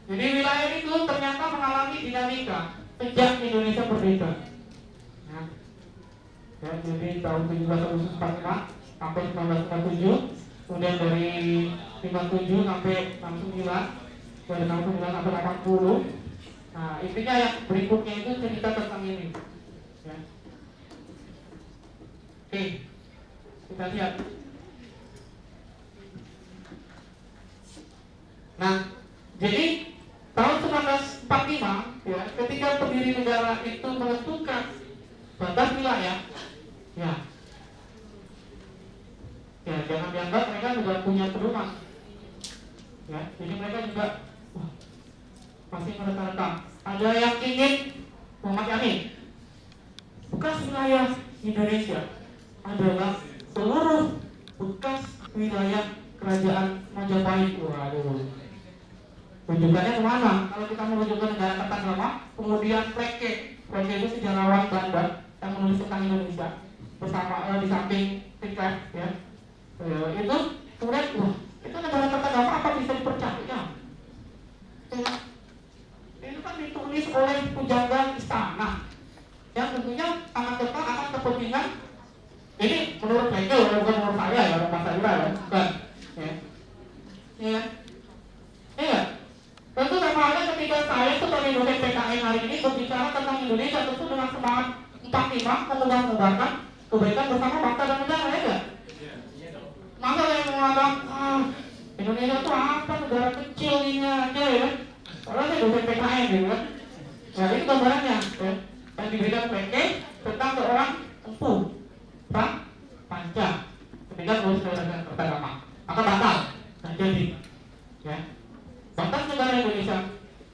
jadi wilayah itu ternyata mengalami dinamika sejak Indonesia merdeka. Ya, jadi tahun 1745 sampai 1947, kemudian dari 57 sampai 69. Dari 69 sampai 80. Nah, intinya yang berikutnya itu cerita tentang ini, ya. Oke, kita lihat. Nah, jadi tahun 1945, ya, ketika pendiri negara itu menentukan batas wilayah, ya, jangan dianggap mereka juga punya pedoman, ya. Jadi mereka juga masih mereka-reka. Ada yang ingin Muhammad Yamin, bekas wilayah Indonesia adalah seluruh bekas wilayah kerajaan Majapahit. Waduh, Rujukannya kemana? Kalau kita merujuk ke negara Kertagama, kemudian Pleke itu sejarawan Belanda yang menulis tentang Indonesia bersama di samping Wycliffe ya. Itu kemudian itu negara Kertagama apa bisa dipercaya? Ya. Itu kan ditulis oleh pujangga istana yang tentunya sangat kental akan kepentingan ini menurut Pleke, bukan menurut saya ya, Mas Sayura ya, bukan ya. Ya. Iya. Tentu sama halnya ketika saya sebagai dosen PKN hari ini berbicara tentang Indonesia tentu dengan semangat 45 mengubah-ubahkan kebaikan bersama bangsa dan negara ya enggak? Masa saya mengatakan Indonesia itu apa, negara kecil ini aja ya. Kalau saya dosen PKN gitu kan. Nah ini gambarannya ya. Yang diberikan Pleke tentang seorang empu Frank Panca ketika menulis negara Kertagama. Maka batal. Nah jadi ya. Batas negara Indonesia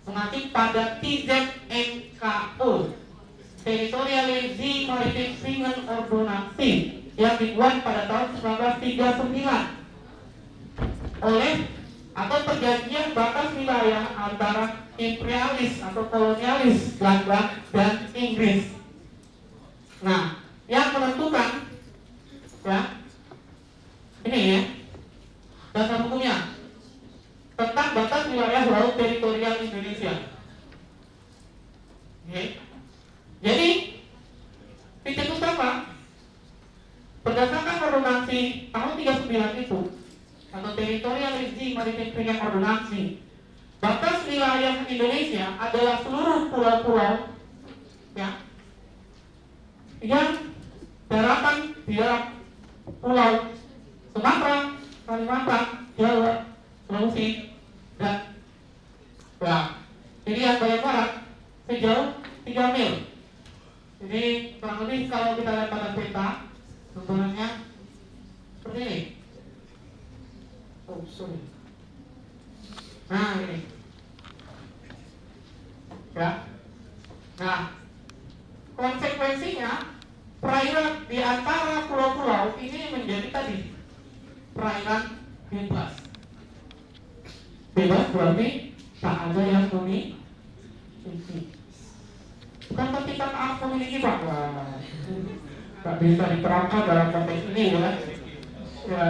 mengacu pada TZNKO Territorialisasi Maritim Singan Ordonansi yang dibuat pada tahun 1939 oleh atau perjanjian batas wilayah antara imperialis atau kolonialis Belanda dan Inggris. Nah, yang menentukan ya ini ya dasar hukumnya tentang batas wilayah laut teritorial Indonesia. Oke. Jadi titik utama berdasarkan ordonansi tahun 39 itu atau Territorialisasi Maritim Singan Ordonansi, batas wilayah Indonesia adalah seluruh pulau-pulau ya yang daratan di dalam pulau Sumatera, Kalimantan, Jawa, Sulawesi dan ya, ini yang bagian barat sejauh 3 mil. Jadi kurang lebih kalau kita lihat pada peta bentuknya seperti ini. Oh sorry. Nah ini ya. Nah konsekuensinya perairan di antara pulau-pulau ini menjadi tadi perairan bebas. Bebas berarti tak ada yang memiliki. Bukan ketika taat memiliki Pak. Tak bisa diterapkan dalam konteks ini ya. Ya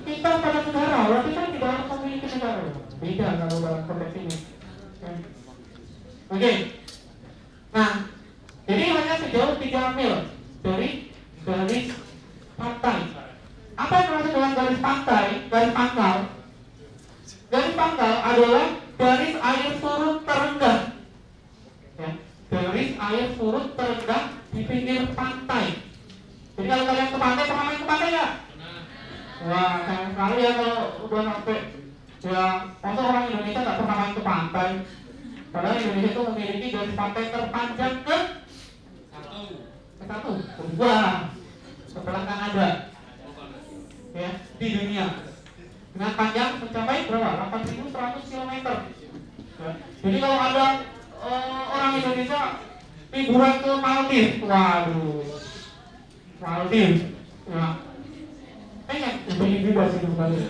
kita pada negara, berarti kan tidak harus memiliki negara. Beda kalau dalam konteks ini. Oke. Nah, jadi hanya sejauh 3 mil dari garis pantai. Apa yang dimaksud dengan garis pantai? Garis pangkal. Garis pangkal adalah garis air surut terendah. Ya, garis air surut terendah di pinggir pantai. Jadi kalau kalian ke pantai, pernah main ke pantai ya? Wah, sayang sekali ya kalau udah sampai ya, masa orang Indonesia nggak pernah main ke pantai. Padahal Indonesia itu memiliki garis pantai terpanjang ke satu, kedua setelah Kanada ya di dunia dengan panjang mencapai berapa? 8.100 km. Ya. Jadi kalau ada orang Indonesia liburan ke Maldives, waduh, Maldives, ya, pengen juga sih kembali.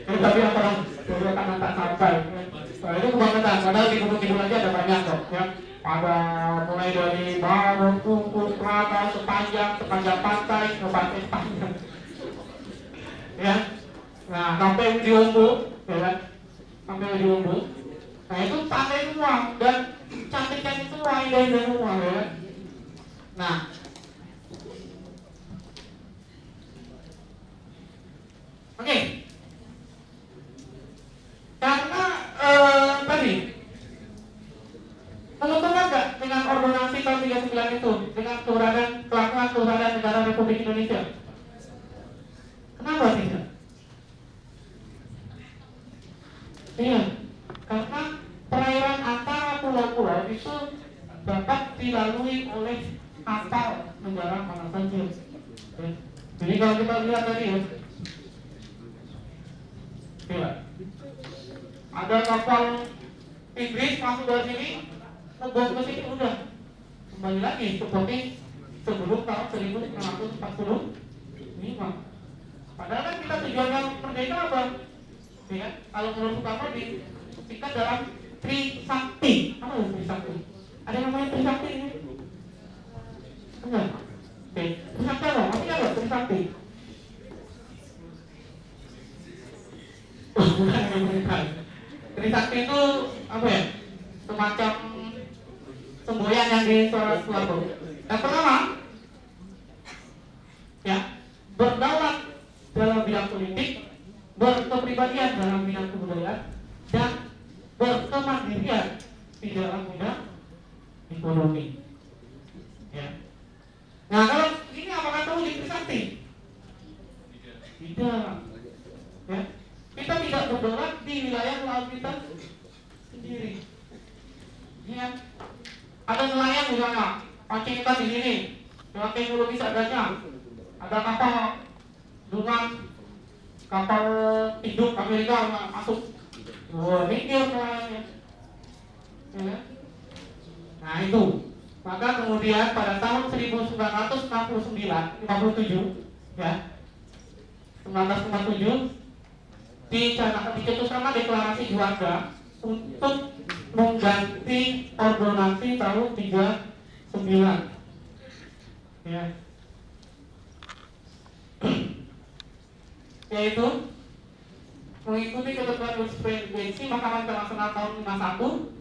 Tapi orang dulu kan tak sampai. Nah, itu kebangetan. Padahal di gunung-gunung aja ada banyak kok. Ya. Ada mulai dari Barong, Tungku, Prata, sepanjang pantai, ke pantai sepanjang. Ya. Nah, sampai di Umbu, ya kan? Sampai di Umbu. Nah, itu pantai semua dan cantik-cantik semua, indah-indah semua, ya kan? Nah, oke. Karena tadi menguntungkan nggak dengan ordonansi tahun 39 itu dengan kelakuan keberadaan negara Republik Indonesia? Kenapa tidak? Iya, karena perairan antara pulau-pulau itu dapat dilalui oleh kapal negara mana saja. Jadi kalau kita lihat tadi ya, iya. Ada kapal Inggris masuk dari sini, ngebom ke sini udah kembali lagi seperti sebelum tahun 1645. Padahal kan kita tujuannya merdeka apa? Ya, kalau menurut Soekarno disingkat dalam Trisakti. Apa itu Trisakti? Ada yang namanya Trisakti ini? Enggak. Oke, Trisakti apa? Masih ada Trisakti? Trisakti itu apa ya? Semacam semboyan yang di suatu. Yang pertama, ya, berdaulat dalam bidang politik, berkepribadian dalam bidang kebudayaan, dan berkemandirian di dalam bidang ekonomi. Ya. Nah, kalau ini apakah tahu di Trisakti? Tidak. Ya. Kita tidak berdaulat di wilayah laut kita sendiri. Ya. Ada nelayan misalnya, pancing ikan di sini, dengan teknologi seadanya. Ada kapal dengan kapal induk Amerika masuk. Wah, ini dia nelayannya. Ya. Nah itu. Maka kemudian pada tahun 1969, 57, ya, 1957 dicetuskan deklarasi Juanda untuk mengganti ordonansi tahun 39. Ya. Yaitu mengikuti ketentuan jurisprudensi Mahkamah Internasional tahun 51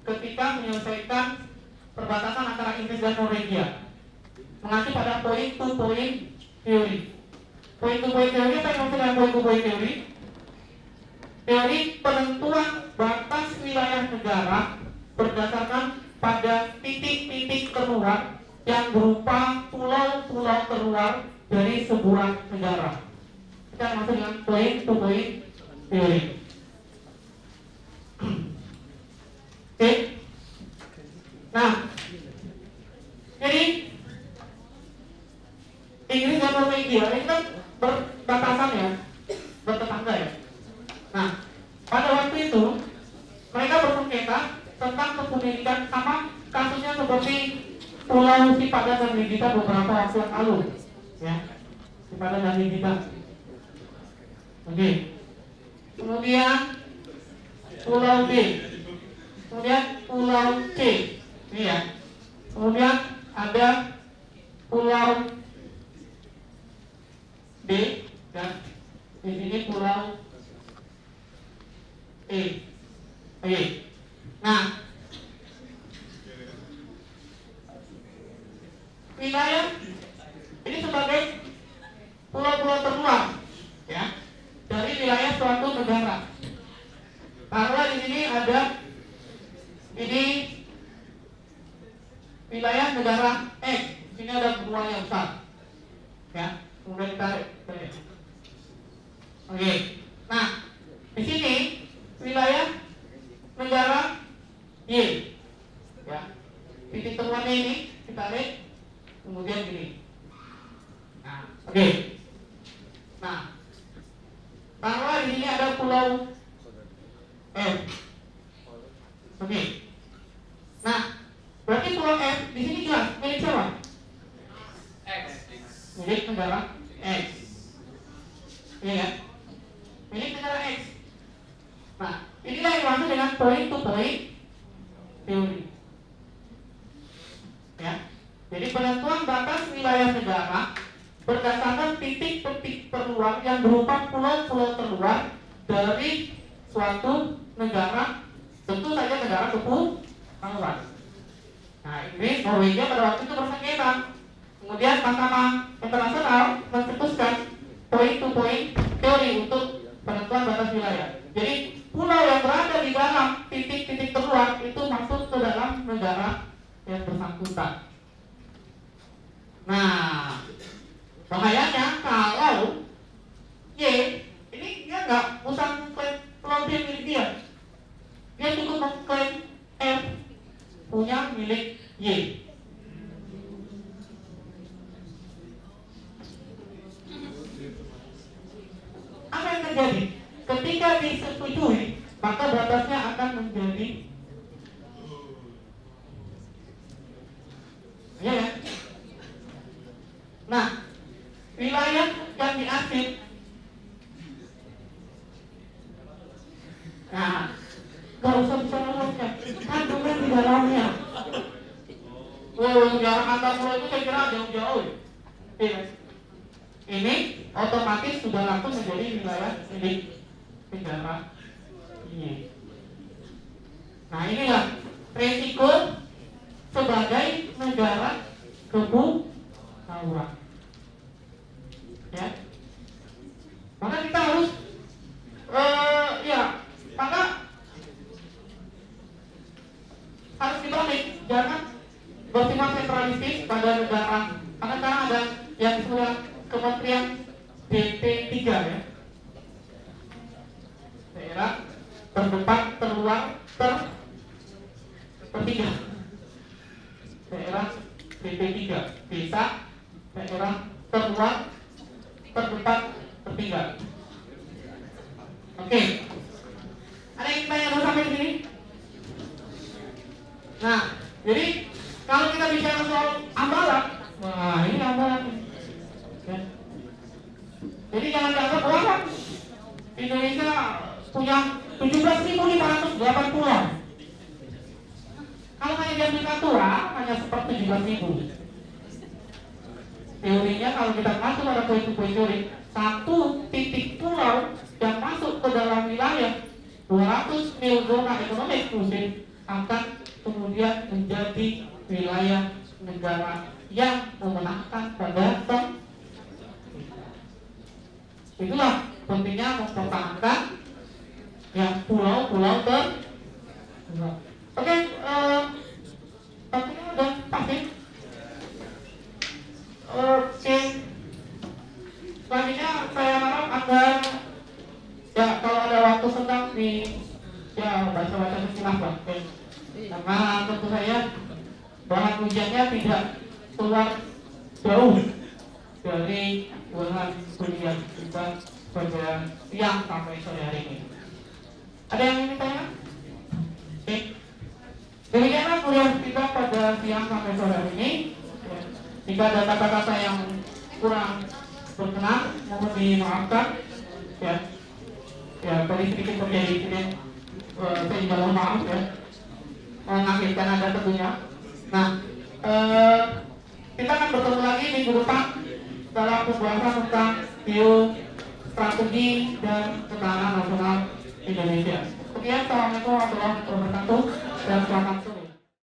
ketika menyelesaikan perbatasan antara Inggris dan Norwegia, mengacu pada point-to-point theory. Point-to-point theory apa yang maksud dengan point-to-point theory? Teori penentuan batas wilayah negara berdasarkan pada titik-titik terluar yang berupa pulau-pulau terluar dari sebuah negara. Kita maksud dengan point-to-point theory. Oke. Nah, jadi Inggris dan Norwegia ini kan berbatasan ya, bertetangga ya. Nah, pada waktu itu mereka bersengketa tentang kepemilikan, sama kasusnya seperti Pulau Sipadan dan Ligita beberapa waktu yang lalu, ya, Sipadan dan Ligita. Oke. Kemudian Pulau B, kemudian Pulau C, ini ya. Kemudian ada Pulau D dan di sini Pulau E. Oke. Nah, wilayah ini sebagai pulau-pulau terluar, ya, dari wilayah suatu negara. Karena di sini ada ini wilayah negara X. Sini ada benua yang besar, ya. Kemudian ditarik. Oke. Nah, di sini wilayah negara Y, ya. Titik teruannya ini ditarik, kemudian gini. Nah, oke. Nah, karena di sini ada pulau F. Oke. Nah, berarti pulau F di sini jelas milik siapa? X. Milik negara X. Iya ya. Milik negara X. Nah, inilah yang dimaksud dengan point-to-point theory. Ya. Jadi penentuan batas wilayah negara berdasarkan titik-titik terluar yang berupa pulau-pulau terluar dari suatu negara, tentu saja negara kepulauan. Nah, Inggris, Norwegia pada waktu itu bersengketa. Kemudian Mahkamah Internasional mencetuskan point-to-point theory untuk penentuan batas wilayah. Jadi pulau yang berada di dalam titik-titik terluar itu masuk ke dalam negara yang bersangkutan. Nah, bahayanya kalau Y ini dia nggak usah mengklaim pulau D milik dia, dia cukup mengklaim F punya milik Y. Apa yang terjadi? Ketika disetujui, maka batasnya akan menjadi, ya, ya. Nah, wilayah yang diarsip Nah, gak usah bicara logika, kandungan di dalamnya. Jarak antar pulau itu saya kira jauh-jauh. Ya. Ini otomatis sudah langsung menjadi wilayah milik negara ini. Nah, inilah resiko sebagai negara kepulauan. Ya, maka kita harus maka harus dibalik, jangan bersifat sentralistis pada negara. Karena sekarang ada yang disebut Kementerian DP3 ya, daerah terdepan, terluar, tertiga. Daerah DP3, desa, daerah terluar, terdepan, tertiga. Oke. Ada yang tanya dulu sampai sini? Nah, jadi kalau kita bicara soal ambalan, wah ini ambalan. Ya. Jadi jangan dianggap bahwa Indonesia punya 17.508 pulau. Kalau hanya diambil Natura, hanya seperti 17.000. Teorinya kalau kita masuk pada poin-poin teori, satu titik pulau yang masuk ke dalam wilayah 200 mil zona ekonomi eksklusif akan kemudian menjadi wilayah negara yang memenangkan pada itulah pentingnya mempertahankan yang pulau-pulau Oke, tapi udah pasti. Oke, selanjutnya saya harap agar ya kalau ada waktu senggang di ya baca-baca silahkan. Karena tentu saya bahan ujiannya tidak keluar jauh dari bahan kuliah kita pada siang sampai sore hari ini. Ada yang ingin tanya? Oke. Demikianlah kuliah kita pada siang sampai sore hari ini. Jika ada kata-kata yang kurang berkenan, mohon dimaafkan. Ya tadi sedikit terjadi ini, saya juga mohon maaf ya, mengakhirkan Anda tentunya. Nah, kita akan bertemu lagi minggu depan dalam pembahasan tentang strategi dan ketahanan nasional Indonesia. Sekian, assalamualaikum warahmatullahi wabarakatuh dan selamat